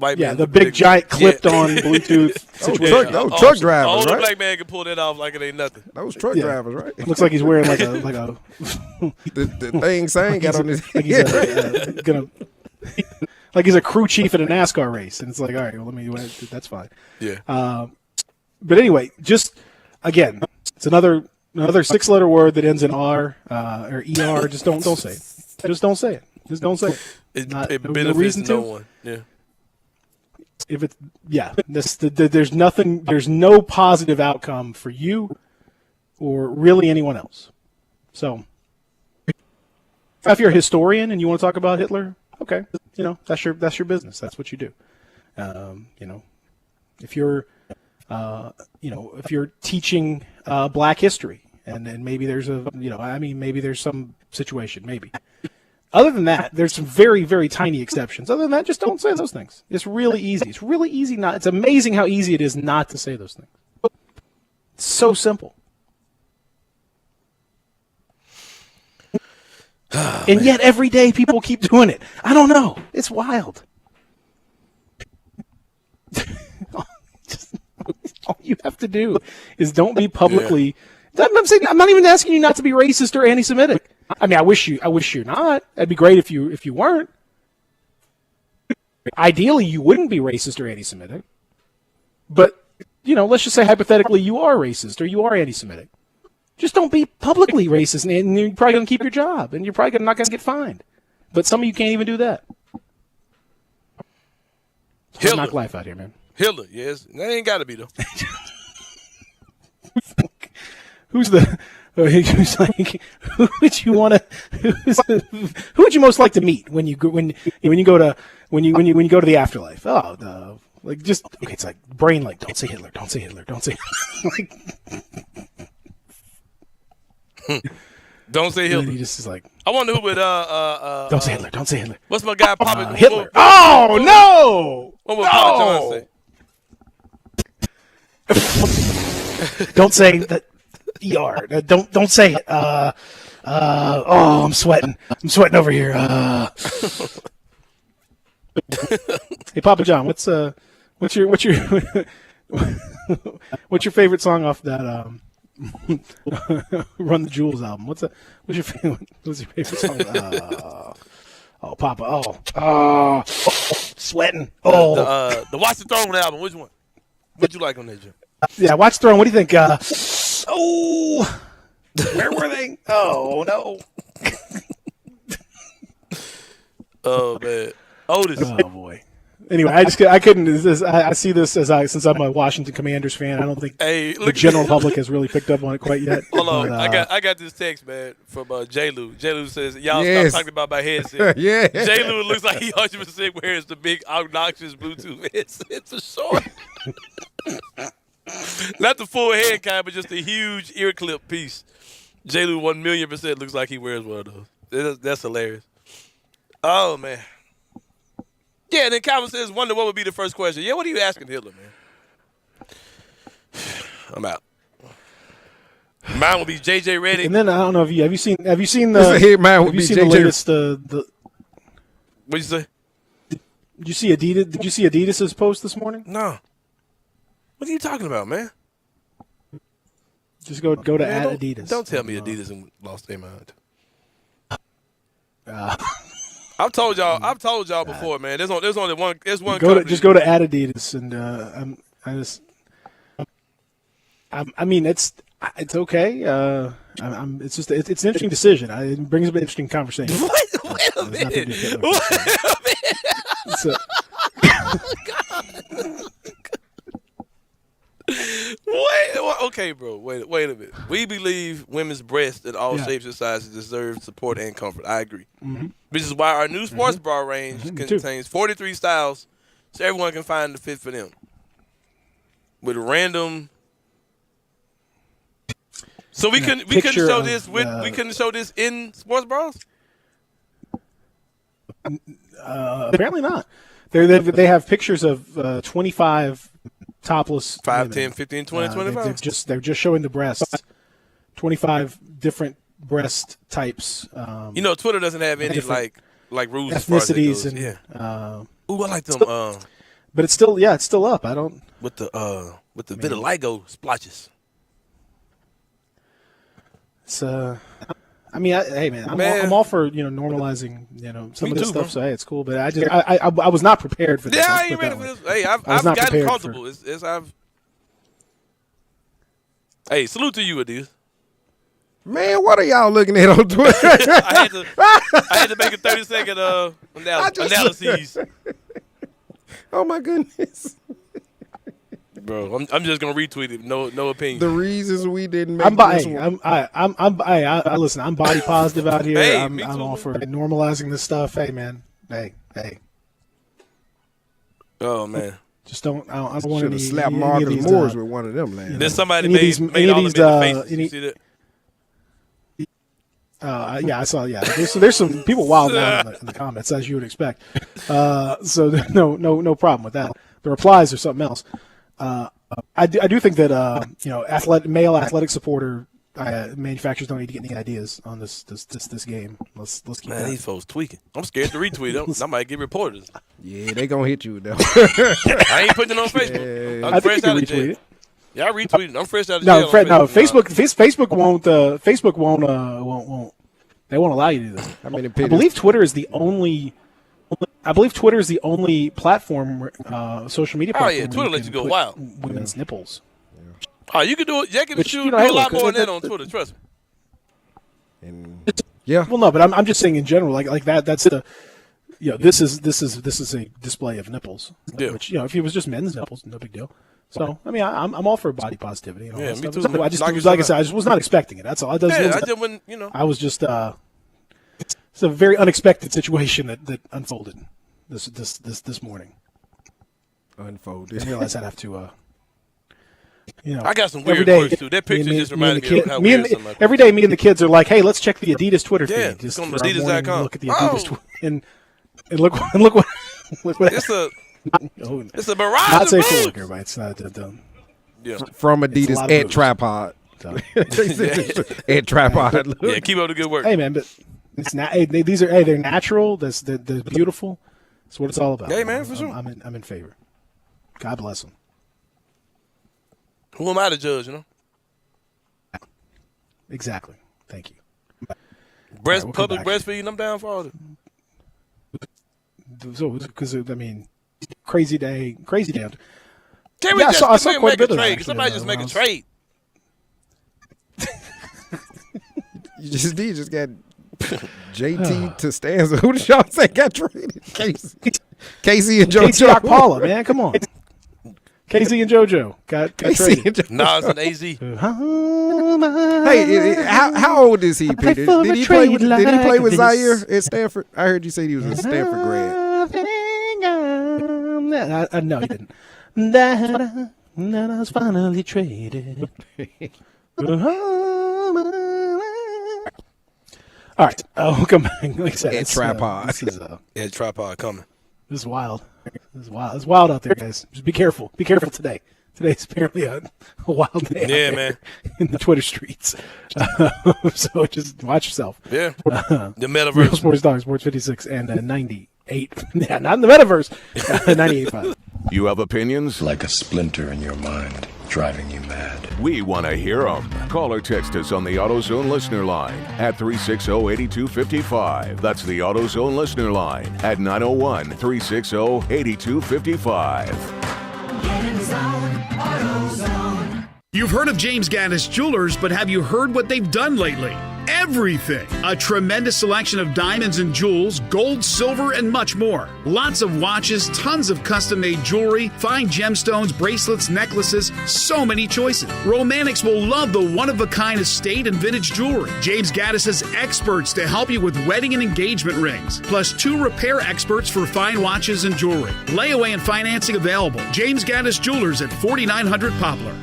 The big giant clipped-on Bluetooth situation. Truck drivers, older right? black man can pull that off like it ain't nothing. Those truck drivers, right? Looks like he's wearing like a the thing Sain got on his head. Like he's a crew chief at a NASCAR race, and it's like, all right, well, that's fine. Yeah. But anyway, just again, it's another 6-letter word that ends in R or ER. Just don't say it. Just don't say it. Just don't say it. It benefits no one. Yeah. If it's there's nothing. There's no positive outcome for you or really anyone else. So, if you're a historian and you want to talk about Hitler, Okay, that's your business. That's what you do. If you're if you're teaching Black history, and maybe there's maybe there's some situation, maybe. Other than that, there's some very, very tiny exceptions. Other than that, just don't say those things. It's really easy. It's really easy not. It's amazing how easy it is not to say those things. It's so simple. And yet every day people keep doing it. I don't know. It's wild. All you have to do is don't be publicly. Yeah. I'm not even asking you not to be racist or anti-Semitic. I mean, I wish you're not. That'd be great if you weren't. Ideally, you wouldn't be racist or anti-Semitic. But, let's just say hypothetically you are racist or you are anti-Semitic. Just don't be publicly racist, and you're probably going to keep your job, and you're probably not going to get fined. But some of you can't even do that. Hitler. Knock life out here, man. Hitler, yes. That ain't got to be, though. Who's like, who would you want to? Who would you most like to meet when you go to the afterlife? It's like brain like, don't say Hitler, don't say Hitler, don't say like. Don't say Hitler. He just is like. I wonder who would don't say Hitler. Don't say Hitler. What's my guy Papa Hitler? No! What would Papa John say? Don't say that. ER. Don't say it. I'm sweating. I'm sweating over here. Hey, Papa John, what's your favorite song off that Run the Jewels album? What's your favorite song? Papa. Sweating. The Watch the Throne album. Which one? What'd you like on that, Jim? Yeah, Watch the Throne. What do you think? Where were they? Oh no. Oh man, Otis. Oh boy. Anyway, I couldn't. I see this since I'm a Washington Commanders fan. I don't think the general public has really picked up on it quite yet. Hold on, I got this text, man, from J-Lou. J-Lou says, "Y'all stop talking about my headset." Yeah. J-Lou looks like he 100% wears the big obnoxious Bluetooth headset for sure. Not the full head kind, but just a huge ear clip piece. J-Lou 1,000,000% looks like he wears one of those. That's hilarious. Oh man. Yeah, and then Calvin says, wonder what would be the first question. Yeah, what are you asking Hitler, man? I'm out. Mine would be JJ Redick. And then I don't know if have you seen the latest What'd you say? Did you see Adidas's post this morning? No. What are you talking about, man? Just go to @Adidas. Don't tell me Adidas lost their mind. I've told y'all before, man. There's only one. There's one. Just go to @Adidas, and I mean, it's okay. It's just it's an interesting decision. It brings up an interesting conversation. Wait a minute. Okay, bro. Wait a minute. We believe women's breasts in all shapes and sizes deserve support and comfort. I agree. Mm-hmm. Which is why our new sports bra range contains 43 styles, so everyone can find the fit for them. With random. So we couldn't show this we couldn't show this in sports bras. Apparently not. They have pictures of 25 topless 5, women. 10, 15, 20, 25. They're just showing the breasts. 25 different breast types. Twitter doesn't have any like rules ethnicities as far as it goes. and Ooh, I like them. But it's still up. I don't with the vitiligo splotches. It's I mean, hey man, I'm all for normalizing some of this stuff. Bro. So hey, it's cool. But I was not prepared for this. Yeah, I ain't ready for this. Hey, I've gotten comfortable. Hey, salute to you, Adidas. Man, what are y'all looking at on Twitter? I had to make a 30-second analysis. Oh my goodness. Bro, I'm just gonna retweet it. No opinion. The reasons we didn't make listen. I'm body positive out here. Hey, I'm all for normalizing this stuff. Hey, man, Hey. Oh man. Just don't. I don't want Should any. have slapped any Marcus of these, Morris with one of them last. Then somebody any of made these- all any of of them these, in the faces. You see that? Yeah, I saw. Yeah, there's some people wild out in the comments, as you would expect. So no problem with that. The replies are something else. I do think that male athletic supporter manufacturers don't need to get any ideas on this game. Let's keep Man, that. these folks tweaking. I'm scared to retweet them. I might get reported. Yeah, they gonna hit you though. I ain't putting it on Facebook. I I'm think fresh you can out of retweet jail. it. Yeah, I retweeted. I'm fresh out of No, jail. Facebook won't. Facebook won't. They won't allow you to do that. I believe Twitter is the only. Platform, social media platform. Oh yeah, Twitter lets you go wild. Women's nipples. Oh, you can do it. Jack can Which, do you know, a hey, lot look, more than that that- on Twitter. Trust me. Yeah. Well, no, but I'm just saying in general, like that. That's the. This is a display of nipples. Yeah. Which if it was just men's nipples, no big deal. So I mean, I'm all for body positivity. And all Yeah, that me stuff. too. I just Knock like I yourself said, out. I just was not expecting it. That's all. I just wouldn't. I was just. It's a very unexpected situation that unfolded this morning. Unfolded. I didn't realize I'd have to. I got some weird every day, quirks, too. That picture just reminded and the me of how kid- weird some of my every day, me and the kids are like, "Hey, let's check the Adidas Twitter Yeah, feed." Just it's on for our morning, Adidas.com. look at the Adidas and look what It's a it's a barrage not of safe for boobs. work, everybody. It's not done. Yeah. From It's a Adidas lot of at boobs. Tripod. At Tripod. Yeah, keep up the good work. Hey, man, but it's not. They're natural. They're beautiful. That's what it's all about. Hey, man, for sure. I'm in favor. God bless them. Who am I to judge? Exactly. Thank you. Public breastfeeding. I'm down for all that. So, because I mean, crazy day. Can we I saw just quite a make bit a of that, trade? actually, Somebody just make a when I was- trade. You just got JT to Stanza. Who did y'all say got traded? Casey and JoJo. Casey Okpala, man, come on. Casey and JoJo got traded. Nah, it's an AZ. Hey, how old is he, Peter? Did he play with Zaire at Stanford? I heard you say he was a Stanford grad. No, he didn't. That I was finally traded. All right, we'll come back. Like I said, At Tripod. Yeah, Tripod coming. This is wild. It's wild out there, guys. Just be careful. Be careful today. Today's apparently a wild day. out Yeah, there man. In the Twitter streets. So just watch yourself. Yeah. The metaverse. Real Sports Dogs, Sports 56 and 98. Yeah, not in the metaverse. 98.5. You have opinions? Like a splinter in your mind, driving you mad. We want to hear them. Call or text us on the AutoZone listener line at 360-8255. That's the AutoZone listener line at 901-360-8255. Get in the zone, AutoZone. You've heard of James Gaddis Jewelers, but have you heard what they've done lately? Everything. A tremendous selection of diamonds and jewels, gold, silver, and much more. Lots of watches, tons of custom-made jewelry, fine gemstones, bracelets, necklaces, so many choices. Romantics will love the one-of-a-kind estate and vintage jewelry. James Gaddis has experts to help you with wedding and engagement rings, plus 2 repair experts for fine watches and jewelry. Layaway and financing available. James Gaddis Jewelers at 4900 Poplar.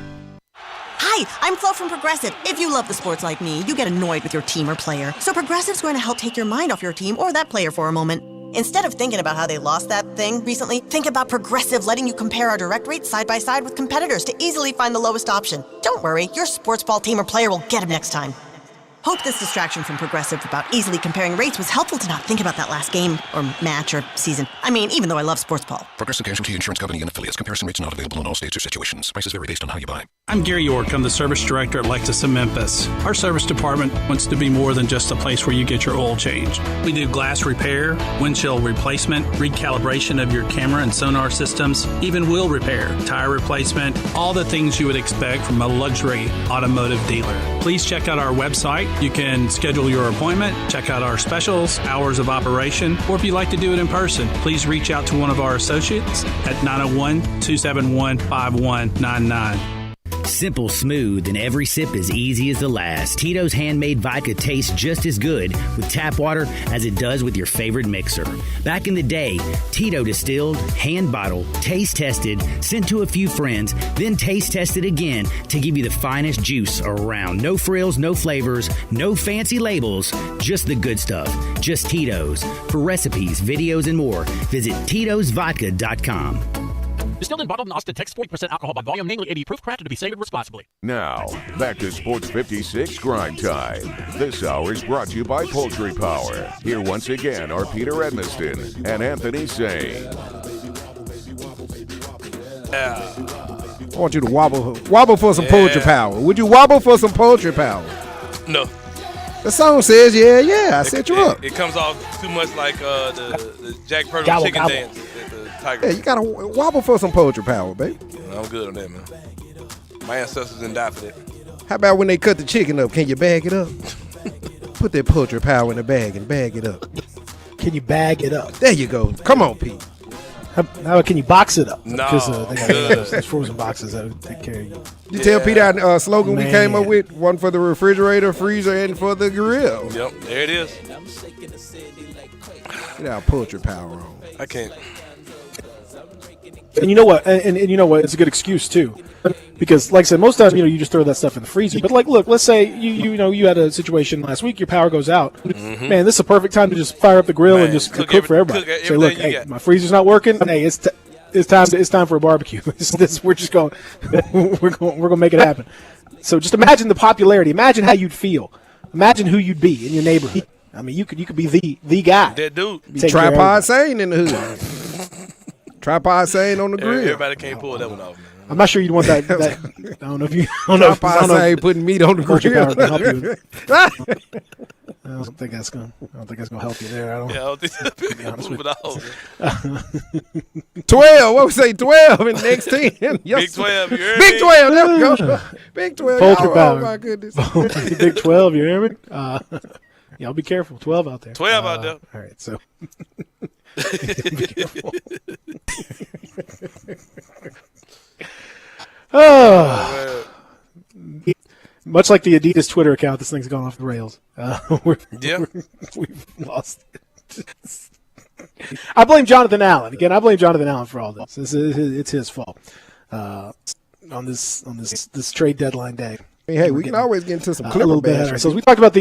Hi, I'm Flo from Progressive. If you love the sports like me, you get annoyed with your team or player. So Progressive's going to help take your mind off your team or that player for a moment. Instead of thinking about how they lost that thing recently, think about Progressive letting you compare our direct rates side by side with competitors to easily find the lowest option. Don't worry, your sports ball team or player will get him next time. Hope this distraction from Progressive about easily comparing rates was helpful to not think about that last game or match or season. I mean, even though I love sports ball. Progressive Casualty Insurance Company and affiliates. Comparison rates not available in all states or situations. Prices vary based on how you buy. I'm Gary York. I'm the service director at Lexus of Memphis. Our service department wants to be more than just a place where you get your oil changed. We do glass repair, windshield replacement, recalibration of your camera and sonar systems, even wheel repair, tire replacement, all the things you would expect from a luxury automotive dealer. Please check out our website. You can schedule your appointment, check out our specials, hours of operation, or if you'd like to do it in person, please reach out to one of our associates at 901-271-5199. Simple, smooth, and every sip as easy as the last. Tito's handmade vodka tastes just as good with tap water as it does with your favorite mixer. Back in the day, Tito distilled, hand bottled, taste tested, sent to a few friends, then taste tested again to give you the finest juice around. No frills, no flavors, no fancy labels, just the good stuff. Just Tito's. For recipes, videos, and more, visit Tito'sVodka.com. Distilled and bottled in Austin, Texas, 40% alcohol by volume, namely 80 proof, crafted to be savored responsibly. Now, back to Sports 56 Grind Time. This hour is brought to you by Poultry Power. Here once again are Peter Edmiston and Anthony Sain. I want you to wobble for some Poultry Power. Would you wobble for some Poultry Power? No. The song says, yeah, I set you up. It comes off too much like the Jack Purtle Gobble, chicken gobble. dance at the Tiger. Yeah, you got to wobble for some Poultry Power, baby. I'm good on that, man. My ancestors didn't die for that. How about when they cut the chicken up? Can you bag it up? Put that Poultry Power in the bag and bag it up. Can you bag it up? There you go. Come on, Pete. How can you box it up? No, Because they got those frozen boxes that would take care of you. You tell Pete our slogan we came up with? One for the refrigerator, freezer, and for the grill. Yep, there it is. Get our Poultry Power on. I can't. And you know what? And you know what? It's a good excuse too, because like I said, most times you just throw that stuff in the freezer. But like, look, let's say you had a situation last week, your power goes out. Mm-hmm. Man, this is a perfect time to just fire up the grill and just cook for everybody. Say, look, hey, my freezer's not working. Hey, it's time for a barbecue. We're just going. We're gonna make it happen. So just imagine the popularity. Imagine how you'd feel. Imagine who you'd be in your neighborhood. I mean, you could be the guy. That dude. Tripod Sain in the hood. Tripod Sain on the grill. Everybody can't pull that one off, man. I'm not sure you'd want that. I don't know if you. I don't know Tripod putting meat on the grill. I don't think that's gonna help you there. I don't think so. To be honest with you. 12. What we say? 12 in the next 10. Big 12. You heard Big me? 12. There we go. Big 12. Poultry Power. Oh my goodness. Big 12. You hear me? Y'all be careful. 12 out there. 12 out there. All right. So. Be careful. Much like the Adidas Twitter account, this thing's gone off the rails. We've lost it. I blame Jonathan Allen. Again, I blame Jonathan Allen for all this. It's his fault on this trade deadline day. Hey, we can always get into some Clipper a little bit ahead of bash. ourselves. We talked about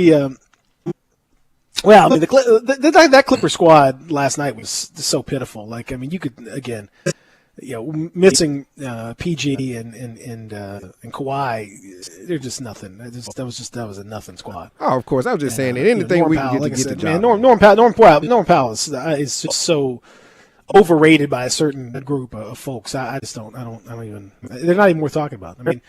that Clipper squad last night was so pitiful. Like, I mean, you could again, missing PG and Kawhi, they're just nothing. That was a nothing squad. Oh, of course. I was just saying that anything we can get to get the job. Norm Powell is just so overrated by a certain group of folks. I don't even. They're not even worth talking about. I mean,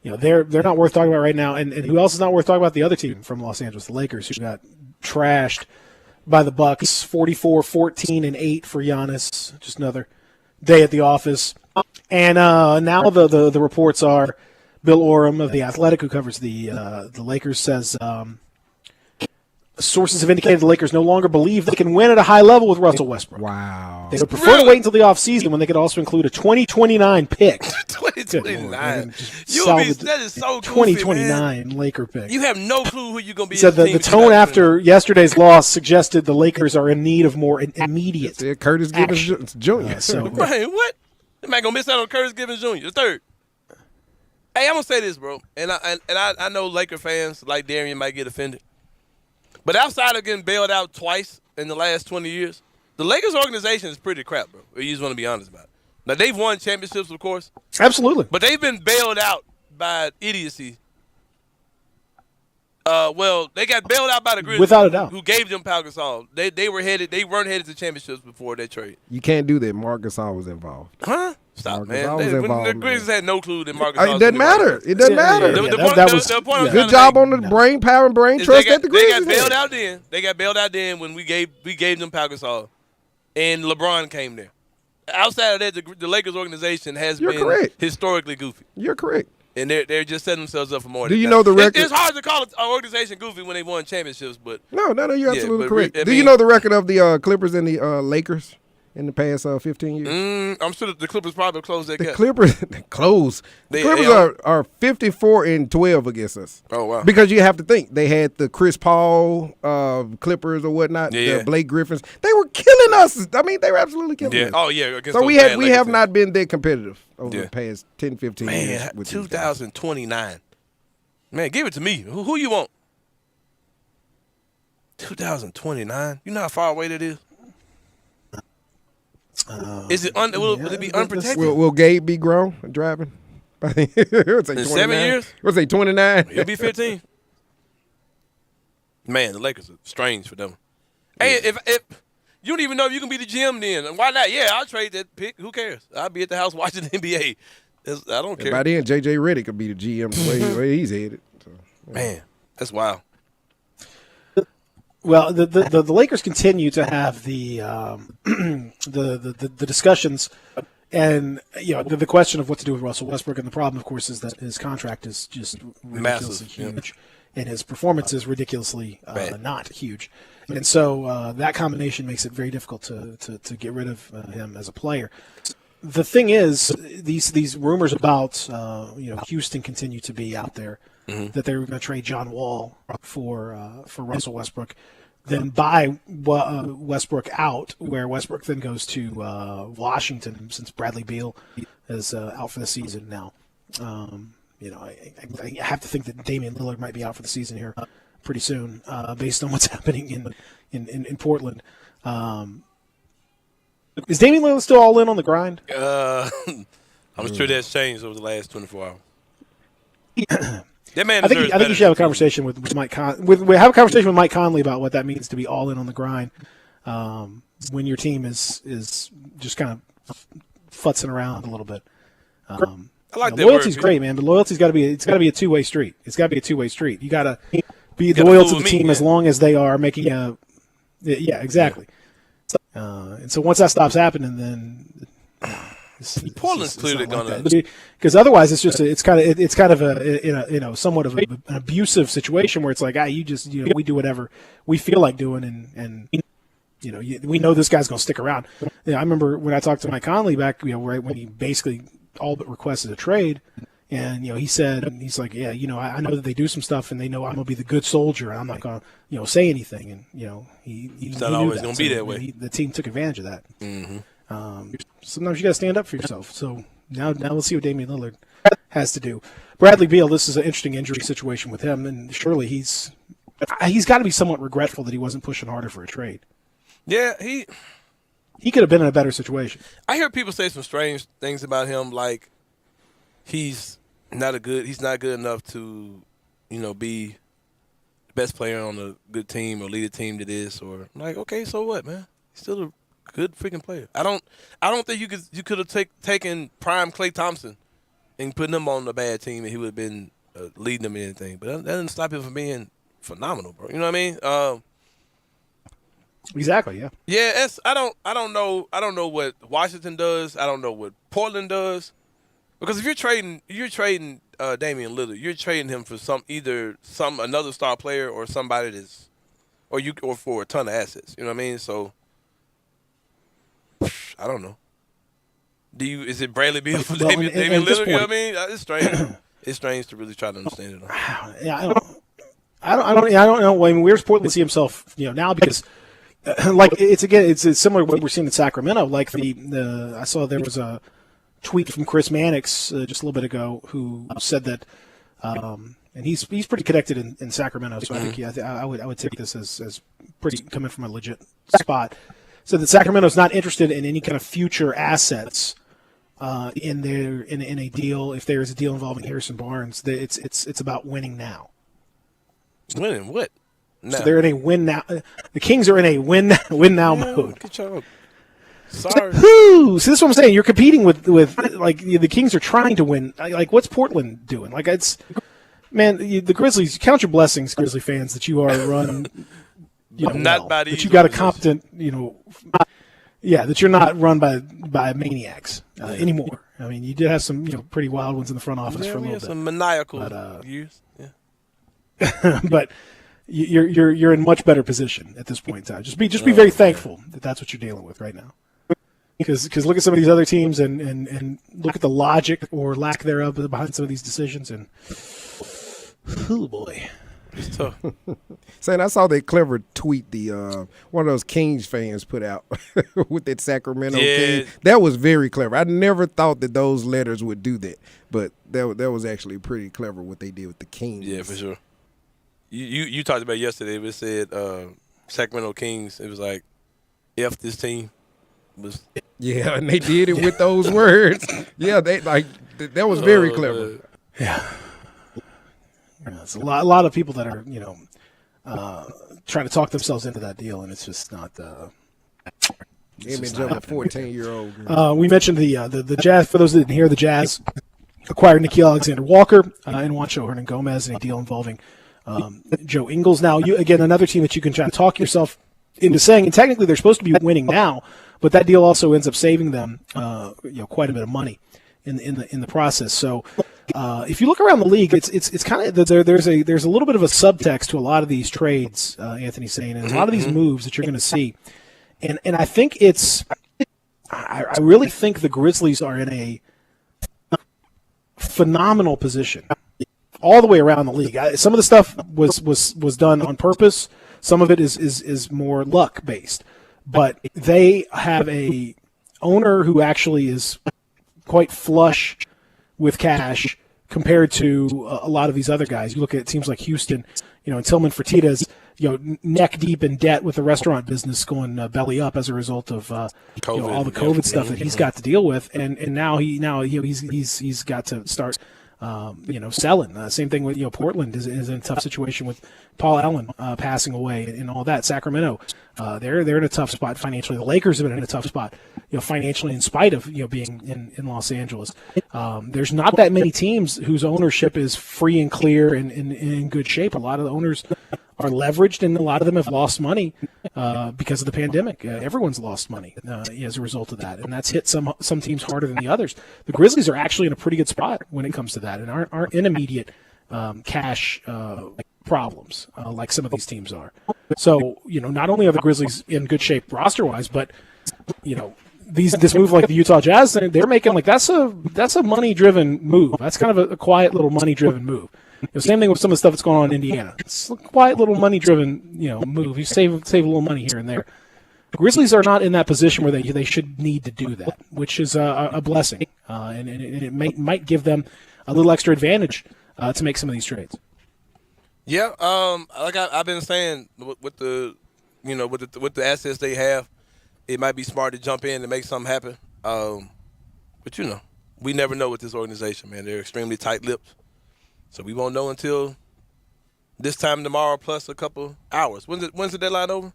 they're not worth talking about right now. And who else is not worth talking about? The other team from Los Angeles, the Lakers, who got trashed by the Bucks, 44-14-8 for Giannis. Just another day at the office. And now the reports are Bill Oram of The Athletic, who covers the Lakers, says sources have indicated the Lakers no longer believe they can win at a high level with Russell Westbrook. Wow. They would prefer to wait until the offseason when they could also include a 2029 pick. 2029. That is so goofy, 2029 man. Laker pick. You have no clue who you're going to be. He said the tone after yesterday's loss suggested the Lakers are in need of more immediate Curtis Gibbons Jr. Brian, what? Am I going to miss out on Curtis Gibbons Jr., the third? Hey, I'm going to say this, bro. And I know Laker fans like Darian might get offended. But outside of getting bailed out twice in the last 20 years, the Lakers organization is pretty crap, bro. You just want to be honest about it. Now, they've won championships, of course. Absolutely. But they've been bailed out by idiocy. They got bailed out by the Grizzlies. Without a doubt. Who gave them Pau Gasol. They weren't headed to championships before that trade. You can't do that. Marc Gasol was involved. Huh? Stop, Marc Gasol man. was involved, The Grizzlies had no clue that Marc It Gasol doesn't matter. It doesn't matter. Good job on the brain power and brain trust at the Grizzlies. They got bailed out then. They got bailed out then when we gave them Pau Gasol, and LeBron came there. Outside of that, the Lakers organization has been historically goofy. You're correct. And they're just setting themselves up for more. Do you know the record? It's hard to call an organization goofy when they won championships, but no, you're absolutely correct. I Do you know the record of the Clippers and the Lakers in the past 15 years? I'm sure the Clippers probably closed that The gap. Clippers are 54-12 against us. Oh, wow. Because you have to think they had the Chris Paul Clippers or whatnot, Yeah. the Blake Griffins. They were killing us. I mean, they were absolutely killing us. Oh, yeah. So we have not been that competitive over the past 10, 15 years. Man, With these guys. 2029. Man, give it to me. Who you want? 2029. You know how far away that is? Is it will it be unprotected? Will Gabe be grown and driving? It's like In 7 years? What's it, 29? He'll be 15. Man, the Lakers are strange for them. Hey, if you don't even know if you can be the GM then, why not? Yeah, I'll trade that pick. Who cares? I'll be at the house watching the NBA. I don't care. By then, J.J. Redick could be the GM the way he's headed. So, yeah. Man, that's wild. Well, the Lakers continue to have the discussions, and the question of what to do with Russell Westbrook, and the problem, of course, is that his contract is just ridiculously huge, and his performance is ridiculously not huge, and so that combination makes it very difficult to get rid of him as a player. The thing is, these rumors about Houston continue to be out there. Mm-hmm. That they were going to trade John Wall for Russell Westbrook, then buy Westbrook out, where Westbrook then goes to Washington since Bradley Beal is out for the season now. I have to think that Damian Lillard might be out for the season here pretty soon, based on what's happening in Portland. Is Damian Lillard still all in on the grind? I'm sure that's changed over the last 24 hours. That man I think you should have a conversation with Mike have a conversation with Mike Conley about what that means to be all in on the grind when your team is just kind of futzing around a little bit. I like that loyalty's word, great, man, but loyalty's got to be a two-way street. It's got to be a two-way street. You got to be loyal to the team as long as they are making a exactly. And so once that stops happening, then Portland's clearly gonna, because otherwise it's kind of a somewhat of an abusive situation where it's like we do whatever we feel like doing, and we know this guy's gonna stick around. I remember when I talked to Mike Conley back, right when he basically all but requested a trade, and he's like, I know that they do some stuff, and they know I'm gonna be the good soldier, and I'm not gonna say anything, and he's not always gonna be that way. The team took advantage of that. Mm-hmm. Sometimes you got to stand up for yourself. So now let's see what Damian Lillard has to do. Bradley Beal, this is an interesting injury situation with him, and surely he's got to be somewhat regretful that he wasn't pushing harder for a trade. Yeah, he could have been in a better situation. I hear people say some strange things about him, like he's not good enough to, be the best player on a good team or lead a team to this, or like, okay, so what, man? He's still a good freaking player. I don't think you could have taken prime Klay Thompson and putting him on a bad team, and he would have been leading them in anything. But that doesn't stop him from being phenomenal, bro. You know what I mean? Exactly. Yeah. Yeah. I don't know what Washington does. I don't know what Portland does. Because if you're trading Damian Lillard, you're trading him for another star player or somebody or for a ton of assets. You know what I mean? So. I don't know. Is it Bradley Beal for Damian Lillard? You know what I mean? It's strange. It's strange to really try to understand it. Yeah, I don't know. I mean, where's Portland see himself, now? Because, it's similar to what we're seeing in Sacramento. Like I saw there was a tweet from Chris Mannix just a little bit ago who said that, and he's pretty connected in Sacramento. So I think I would take this as pretty coming from a legit spot. So that Sacramento's not interested in any kind of future assets in a deal. If there is a deal involving Harrison Barnes, it's about winning now. Winning what? No. So they're in a win now. The Kings are in a win now mode. Good job. Sorry. So this is what I'm saying. You're competing with like the Kings are trying to win. Like what's Portland doing? Like the Grizzlies. Count your blessings, Grizzly fans, that you are run. That you got a competent, that you're not run by maniacs anymore. I mean, you did have some, pretty wild ones in the front office for a little bit. Some maniacal years. Yeah. But you're in much better position at this point in time. Just be very thankful that that's what you're dealing with right now. Because look at some of these other teams and look at the logic or lack thereof behind some of these decisions. And, oh, boy. It's tough. Saying I saw that clever tweet the one of those Kings fans put out with that Sacramento King. That was very clever. I never thought that those letters would do that, but that was actually pretty clever what they did with the Kings. Yeah, for sure. You talked about it yesterday. It said Sacramento Kings. It was like F this team. Yeah, and they did it with those words. Yeah, that was very clever. Yeah. It's a lot of people that are, trying to talk themselves into that deal, and it's just not. Image of a 14-year-old. We mentioned the Jazz. For those that didn't hear, the Jazz acquired Nickeil Alexander-Walker and Juancho Hernan-Gomez in a deal involving Joe Ingles. Now, again, another team that you can try to talk yourself into saying, and technically they're supposed to be winning now, but that deal also ends up saving them, quite a bit of money in the process. So. If you look around the league, it's kind of there's a little bit of a subtext to a lot of these trades, Anthony Sain, and a lot of these moves that you're going to see, and I think I really think the Grizzlies are in a phenomenal position all the way around the league. Some of the stuff was done on purpose. Some of it is more luck based, but they have a owner who actually is quite flush with cash compared to a lot of these other guys. You look at teams like Houston, and Tillman Fertitta's, neck deep in debt with the restaurant business going belly up as a result of all the COVID stuff that he's got to deal with, and now he's got to start selling. Same thing with Portland is in a tough situation with Paul Allen passing away and all that. Sacramento, they're in a tough spot financially. The Lakers have been in a tough spot financially in spite of being in Los Angeles. There's not that many teams whose ownership is free and clear and in good shape. A lot of the owners are leveraged, and a lot of them have lost money because of the pandemic. Everyone's lost money as a result of that, and that's hit some teams harder than the others. The Grizzlies are actually in a pretty good spot when it comes to that, and aren't in immediate cash problems like some of these teams are. So not only are the Grizzlies in good shape roster-wise, but this move like the Utah Jazz, they're making that's a money-driven move. That's kind of a quiet little money-driven move. Same thing with some of the stuff that's going on in Indiana. It's a quiet little money-driven move. You save a little money here and there. The Grizzlies are not in that position where they should need to do that, which is a blessing, and it might give them a little extra advantage to make some of these trades. Yeah, like I've been saying, with the assets they have, it might be smart to jump in and make something happen. But we never know with this organization, man. They're extremely tight-lipped, so we won't know until this time tomorrow plus a couple hours. When's the deadline over?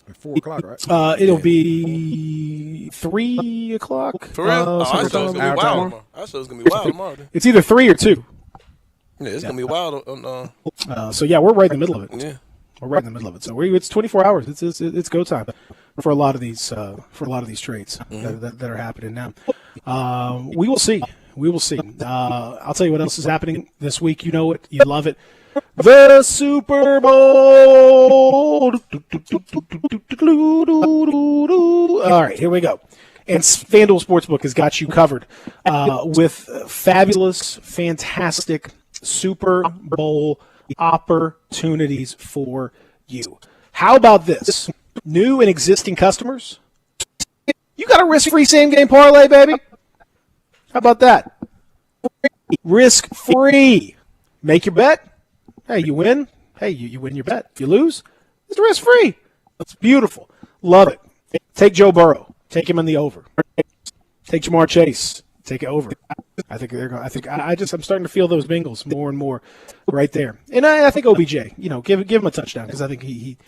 At 4 o'clock, right? It'll be 3 o'clock. For real? I thought it was gonna be wild tomorrow. I thought it was gonna be wild tomorrow. It's either 3 or 2. Yeah, it's gonna be wild. So we're right in the middle of it. Yeah, we're right in the middle of it. So it's 24 hours. It's go time for a lot of these trades that are happening now. We will see. I'll tell you what else is happening this week. You know it. You love it. The Super Bowl. All right, here we go. And FanDuel Sportsbook has got you covered with fabulous, fantastic Super Bowl opportunities for you. How about this? New and existing customers, you got a risk-free same-game parlay, baby. How about that? Risk-free. Make your bet. Hey, you win. Hey, you win your bet. If you lose, it's risk-free. It's beautiful. Love it. Take Joe Burrow. Take him in the over. Take Jamar Chase. Take it over. I'm starting to feel those Bengals more and more right there. And I think OBJ, give him a touchdown because I think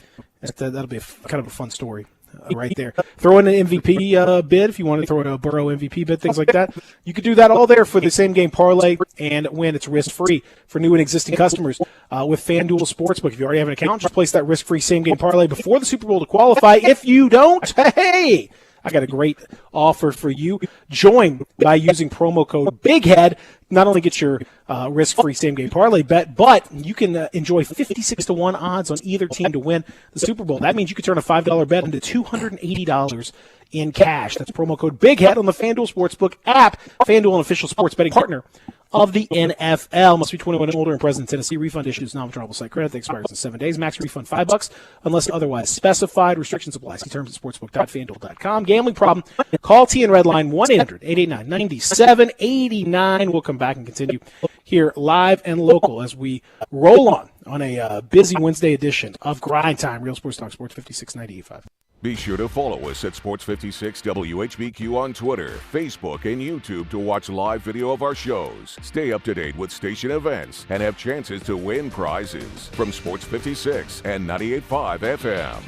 that'll be kind of a fun story right there. Throw in an MVP bid if you want to throw in a Burrow MVP bid, things like that. You could do that all there for the same game parlay and win. It's risk-free for new and existing customers with FanDuel Sportsbook. If you already have an account, just place that risk-free same game parlay before the Super Bowl to qualify. If you don't, hey, I got a great offer for you. Join by using promo code BIGHEAD. Not only get your risk-free same-game parlay bet, but you can enjoy 56-1 odds on either team to win the Super Bowl. That means you could turn a $5 bet into $280 in cash. That's promo code BIGHEAD on the FanDuel Sportsbook app. FanDuel, an official sports betting partner of the NFL. Must be 21 and older and present in Tennessee. Refund issues non-withdrawable site credit that expires in 7 days. Max refund $5 unless otherwise specified. Restrictions apply. See terms at sportsbook.fanduel.com. Gambling problem? Call TN Redline 1-800-889-9789. We'll come back and continue here live and local as we roll on a busy Wednesday edition of Grind Time. Real Sports Talk, Sports 56.98.5. Be sure to follow us at Sports56 WHBQ on Twitter, Facebook, and YouTube to watch live video of our shows. Stay up to date with station events and have chances to win prizes from Sports 56 and 98.5 FM.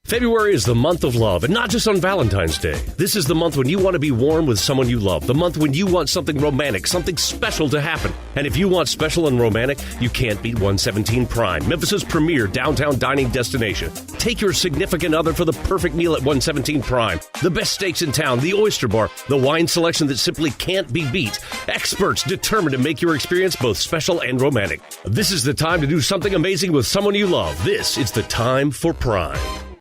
February is the month of love, and not just on Valentine's Day. This is the month when you want to be warm with someone you love, the month when you want something romantic, something special to happen. And if you want special and romantic, you can't beat 117 Prime, Memphis's premier downtown dining destination. Take your significant other for the perfect meal at 117 Prime. The best steaks in town, the oyster bar, the wine selection that simply can't be beat. Experts determined to make your experience both special and romantic. This is the time to do something amazing with someone you love. This is the time for Prime.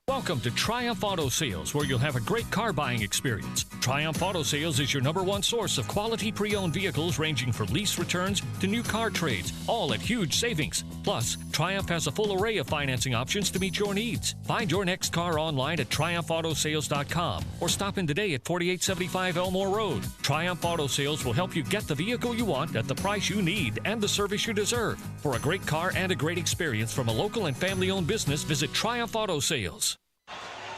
Welcome to Triumph Auto Sales, where you'll have a great car buying experience. Triumph Auto Sales is your #1 source of quality pre-owned vehicles ranging from lease returns to new car trades, all at huge savings. Plus, Triumph has a full array of financing options to meet your needs. Find your next car online at triumphautosales.com or stop in today at 4875 Elmore Road. Triumph Auto Sales will help you get the vehicle you want at the price you need and the service you deserve. For a great car and a great experience from a local and family-owned business, visit Triumph Auto Sales.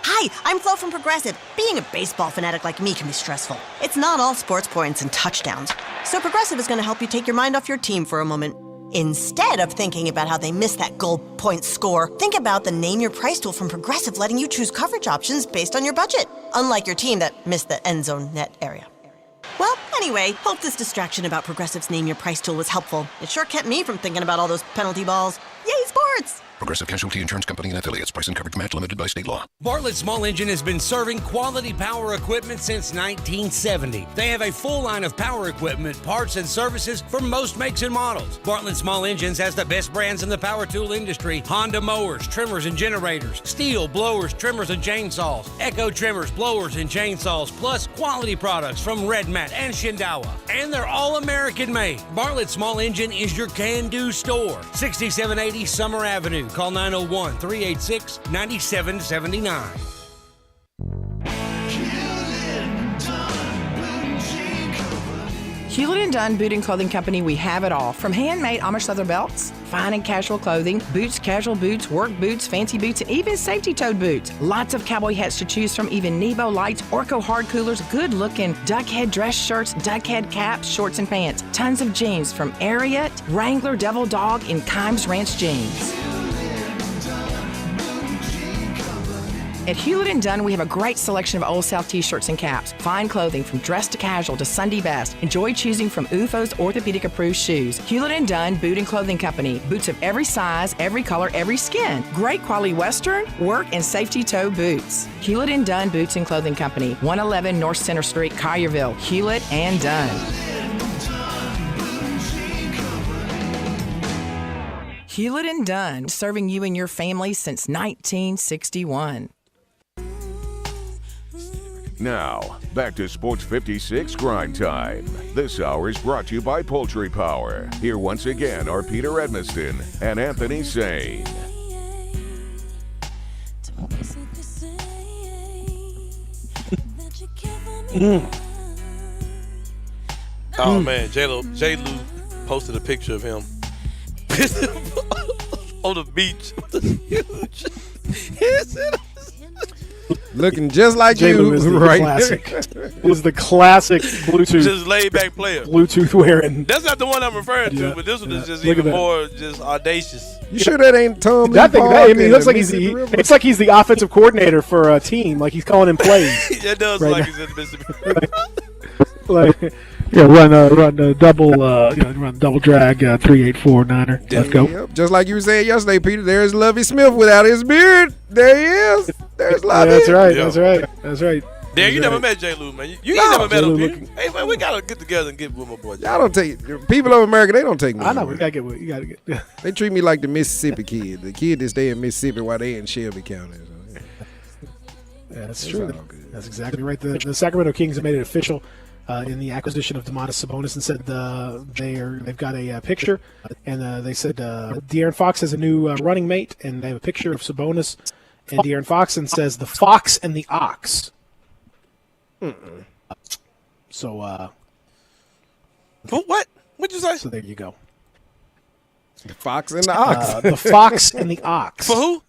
Hi, I'm Flo from Progressive. Being a baseball fanatic like me can be stressful. It's not all sports points and touchdowns. So Progressive is going to help you take your mind off your team for a moment. Instead of thinking about how they missed that goal point score, think about the Name Your Price tool from Progressive, letting you choose coverage options based on your budget, unlike your team that missed the end zone net area. Well, anyway, hope this distraction about Progressive's Name Your Price tool was helpful. It sure kept me from thinking about all those penalty balls. Yay, sports! Progressive Casualty Insurance Company and affiliates. Price and coverage match limited by state law. Bartlett Small Engine has been serving quality power equipment since 1970. They have a full line of power equipment, parts, and services for most makes and models. Bartlett Small Engines has the best brands in the power tool industry: Honda mowers, trimmers, and generators, Steel blowers, trimmers, and chainsaws, Echo trimmers, blowers, and chainsaws, plus quality products from Red Mat and Shindawa. And they're all American made. Bartlett Small Engine is your can-do store. 6780 Summer Avenue. Call 901-386-9779. Hewlett & Dunn Boot and Clothing Company, we have it all. From handmade Amish leather belts, fine and casual clothing, boots, casual boots, work boots, fancy boots, and even safety-toed boots. Lots of cowboy hats to choose from, even Nebo lights, Orco hard coolers, good-looking duck head dress shirts, duck head caps, shorts, and pants. Tons of jeans from Ariat, Wrangler, Devil Dog, and Kimes Ranch jeans. At Hewlett & Dunn, we have a great selection of Old South t-shirts and caps. Fine clothing from dress to casual to Sunday best. Enjoy choosing from UFO's orthopedic approved shoes. Hewlett & Dunn Boot and Clothing Company. Boots of every size, every color, every skin. Great quality Western, work, and safety toe boots. Hewlett & Dunn Boots and Clothing Company. 111 North Center Street, Collierville. Hewlett & Dunn. Hewlett & Dunn, serving you and your family since 1961. Now, back to Sports 56 Grind Time. This hour is brought to you by Poultry Power. Here once again are Peter Edmiston and Anthony Sain. Oh man, J-Lo posted a picture of him on the beach with a huge headset. Looking just like J-Lo you, is the right? classic. Is the classic Bluetooth, just laid back player. Bluetooth wearing. That's not the one I'm referring to, but this one is just even more just audacious. You sure that ain't Tom? That thing, I mean, he looks like it's like he's the offensive coordinator for a team. Like he's calling in plays. It does right like now. he's in the Mississippi. Like Yeah, run double, run double drag 3-8-4 Niner. Let's go. Yep. Just like you were saying yesterday, Peter. There's Lovie Smith without his beard. There he is. There's Lovie. Yeah, that's right. That's right. That's right. There, you never met J. Lou, man. You ain't never met him, Peter. Hey, man, we gotta get together and get with my boy. Y'all don't take people of America. They don't take me. I know. We gotta get. You gotta get. They treat me like the Mississippi kid, the kid that stay in Mississippi while they in Shelby County. So, yeah, that's true. That's exactly right. The Sacramento Kings have made it official in the acquisition of Domantas Sabonis and said they've got a picture, and they said De'Aaron Fox has a new running mate, and they have a picture of Sabonis and De'Aaron Fox, and says the fox and the ox. So, what? What'd you say? So there you go. The fox and the ox. The fox and the ox. For who?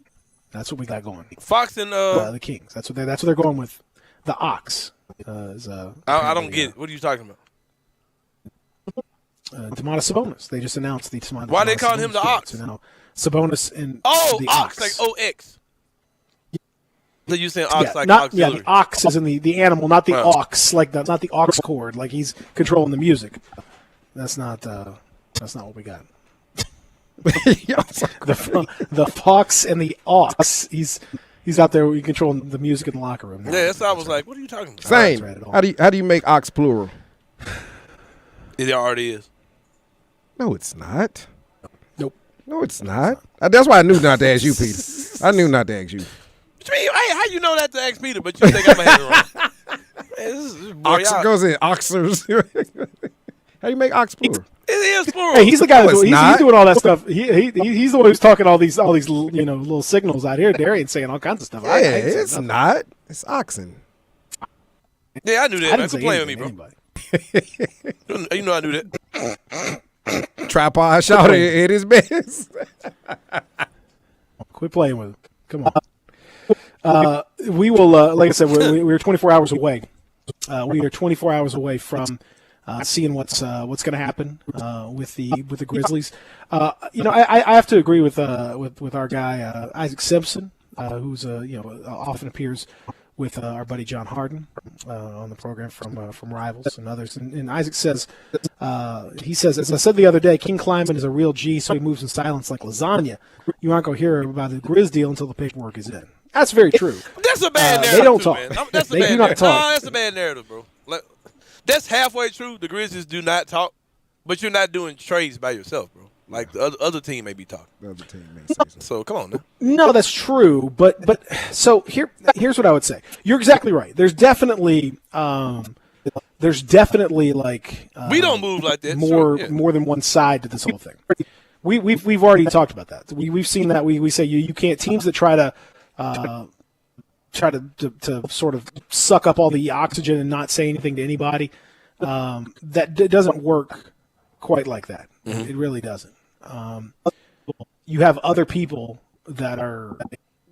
That's what we got going. Fox and the Kings. That's what they're going with. The ox. I don't get it. What are you talking about? Domantas Sabonis. They just announced the Domantas. Why they call him the ox? So now Sabonis and the ox, ox. like OX. So you saying ox like not, auxiliary? Yeah, the ox is in the animal, not the aux, like not the aux chord, like he's controlling the music. That's not what we got. the fox and the ox. He's out there controlling the music in the locker room. Yeah, that's why I was like, what are you talking about? Sain, how do you make ox plural? It already is. No, it's not. Nope. No, it's not. That's why I knew not to ask you, Peter. I knew not to ask you. What you mean? Hey, how you know that to ask Peter, but you think I'm going to have it wrong? Man, this Ox goes in oxers. How do you make ox plural? It is plural. Hey, he's the guy he's doing all that stuff. He's the one who's talking all these little signals out here. Darian's saying all kinds of stuff. Yeah, it's not. It's oxen. Yeah, I knew that. Man. Quit playing with me, bro. You know I knew that. Tripod shot at his best. Quit playing with him. Come on. We will, like I said, we're 24 hours away. We are 24 hours away from seeing what's going to happen with the Grizzlies. I have to agree with our guy Isaac Simpson, who's often appears with our buddy John Harden on the program from Rivals and others. And Isaac says, as I said the other day, King Kleiman is a real G, so he moves in silence like lasagna. You aren't going to hear about the Grizz deal until the paperwork is in. That's very true. That's a bad narrative. They don't too, talk. Man. That's a they bad do not narrative. talk. No, that's a bad narrative, bro. That's halfway true. The Grizzlies do not talk, but you're not doing trades by yourself, bro. Like the other team may be talking. The other team may say so. So come on now. No, that's true. But so here's what I would say. You're exactly right. There's definitely like we don't move like that. More than one side to this whole thing. We've already talked about that. We've seen that. We say you can't teams that try to sort of suck up all the oxygen and not say anything to anybody. That doesn't work quite like that. Mm-hmm. It really doesn't. You have other people that are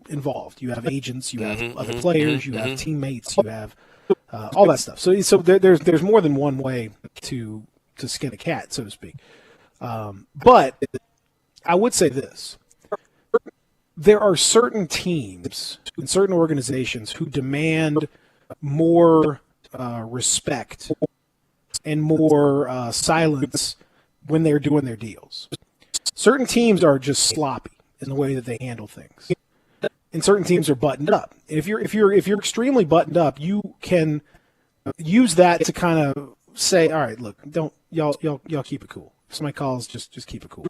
involved. You have agents. You have other players. You have teammates. You have all that stuff. So there's more than one way to skin a cat, so to speak. But I would say this. There are certain teams and certain organizations who demand more respect and more silence when they're doing their deals. Certain teams are just sloppy in the way that they handle things, and certain teams are buttoned up. If you're extremely buttoned up, you can use that to kind of say, "All right, look, don't y'all keep it cool. If somebody calls, just keep it cool,"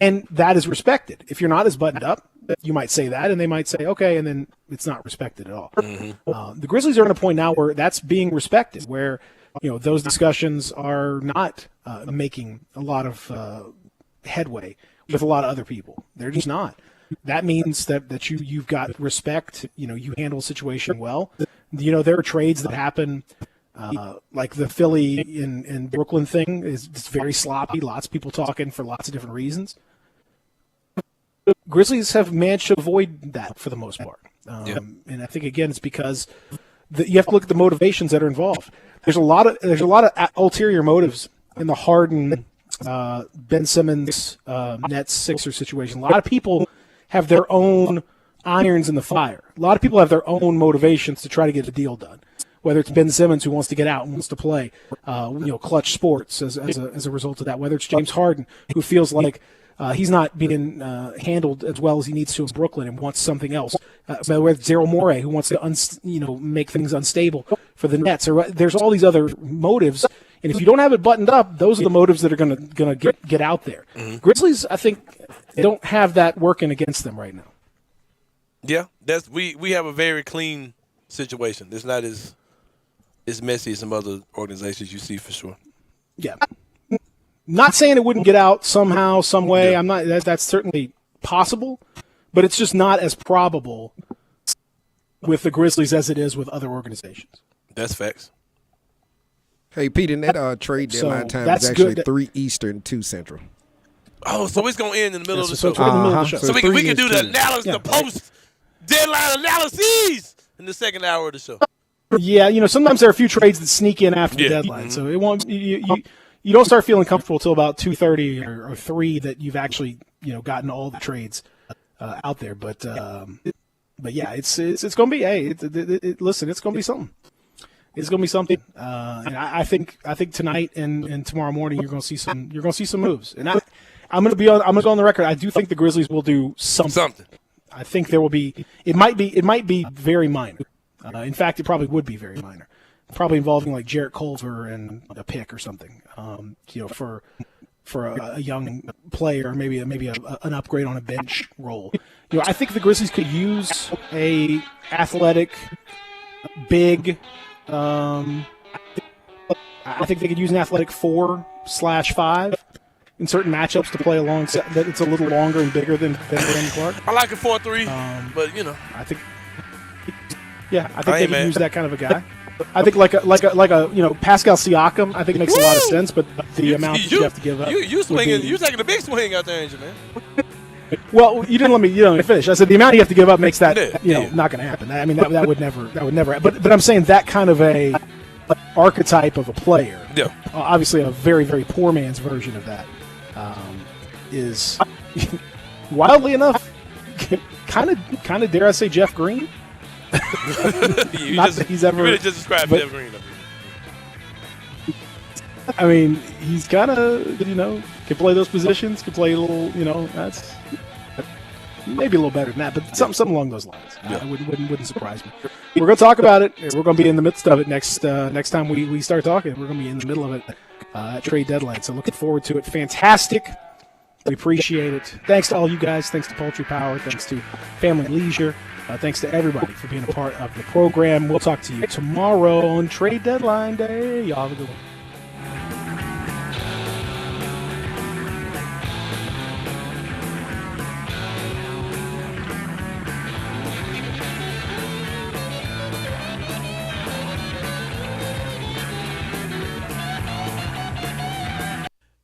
and that is respected. If you're not as buttoned up, you might say that, and they might say, "Okay," and then it's not respected at all. The Grizzlies are at a point now where that's being respected, where those discussions are not making a lot of headway with a lot of other people. They're just not. That means that you've got respect. You handle a situation well. There are trades that happen, like the Philly in Brooklyn thing it's very sloppy. Lots of people talking for lots of different reasons. Grizzlies have managed to avoid that for the most part. And I think again it's because you have to look at the motivations that are involved. There's a lot of ulterior motives in the Harden, Ben Simmons, Nets Sixers situation. A lot of people have their own irons in the fire. A lot of people have their own motivations to try to get a deal done. whether it's Ben Simmons who wants to get out and wants to play, clutch sports as a result of that, whether it's James Harden who feels like he's not being handled as well as he needs to in Brooklyn and wants something else, whether it's Daryl Morey who wants to make things unstable for the Nets, or there's all these other motives. And if you don't have it buttoned up, those are the motives that are going to get out there. Mm-hmm. Grizzlies, I think, they don't have that working against them right now. Yeah, we have a very clean situation. It's not as messy as some other organizations you see for sure. Yeah, not saying it wouldn't get out somehow, some way. Yeah. I'm not. That's certainly possible, but it's just not as probable with the Grizzlies as it is with other organizations. That's facts. Hey, Pete, in that trade deadline time is actually 3 Eastern, 2 Central. Oh, so it's going to end in the middle of the show. It's in the middle of the show. So we can do the analysis, the post-deadline analyses in the second hour of the show. Yeah, sometimes there are a few trades that sneak in after the deadline, so it won't. You don't start feeling comfortable until about 2:30 or 3 that you've actually gotten all the trades out there. But yeah, it's going to be. Hey, listen, it's going to be something. It's going to be something, and I think tonight and tomorrow morning you're going to see some moves. And I'm going to go on the record. I do think the Grizzlies will do something. I think there will be. It might be very minor. In fact, it probably would be very minor. Probably involving like Jarrett Culver and a pick or something. For a young player, maybe an upgrade on a bench role. I think the Grizzlies could use a athletic, big. I think they could use an athletic 4/5 in certain matchups to play alongside. That it's a little longer and bigger than Brandon Clark. I like a 4-3, but I think. Yeah, I think they could use that kind of a guy. I think like a Pascal Siakam. I think makes a lot of sense, but the amount that you have to give up. You swinging? You taking a big swing out there, ain't you, man? Well, you didn't let me finish. I said the amount you have to give up makes that not going to happen. I mean that would never. But I'm saying that kind of a archetype of a player. Yeah. Obviously, a very very poor man's version of that is wildly enough kind of dare I say Jeff Green. Not that he's ever. You really just described Jeff Green. I mean, he's kind of, can play those positions, can play a little, that's maybe a little better than that, but something along those lines. Yeah. Wouldn't surprise me. We're going to talk about it. We're going to be in the midst of it next time we start talking. We're going to be in the middle of it at trade deadline, so looking forward to it. Fantastic. We appreciate it. Thanks to all you guys. Thanks to Poultry Power. Thanks to Family Leisure. Thanks to everybody for being a part of the program. We'll talk to you tomorrow on trade deadline day. Y'all have a good one.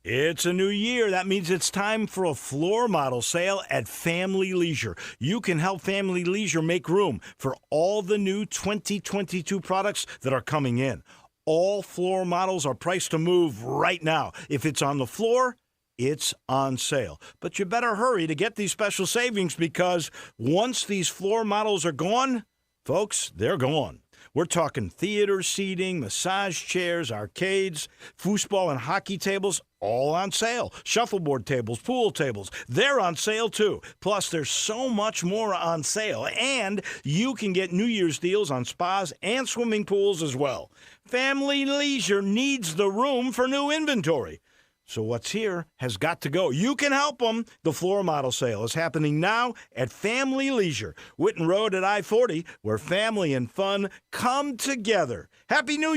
It's a new year. That means it's time for a floor model sale at Family Leisure. You can help Family Leisure make room for all the new 2022 products that are coming in. All floor models are priced to move right now. If it's on the floor, it's on sale. But you better hurry to get these special savings because once these floor models are gone, folks, they're gone. We're talking theater seating, massage chairs, arcades, foosball and hockey tables, all on sale. Shuffleboard tables, pool tables, they're on sale too. Plus, there's so much more on sale, and you can get New Year's deals on spas and swimming pools as well. Family Leisure needs the room for new inventory. So what's here has got to go. You can help them. The floor model sale is happening now at Family Leisure, Whitten Road at I-40, where family and fun come together. Happy New Year.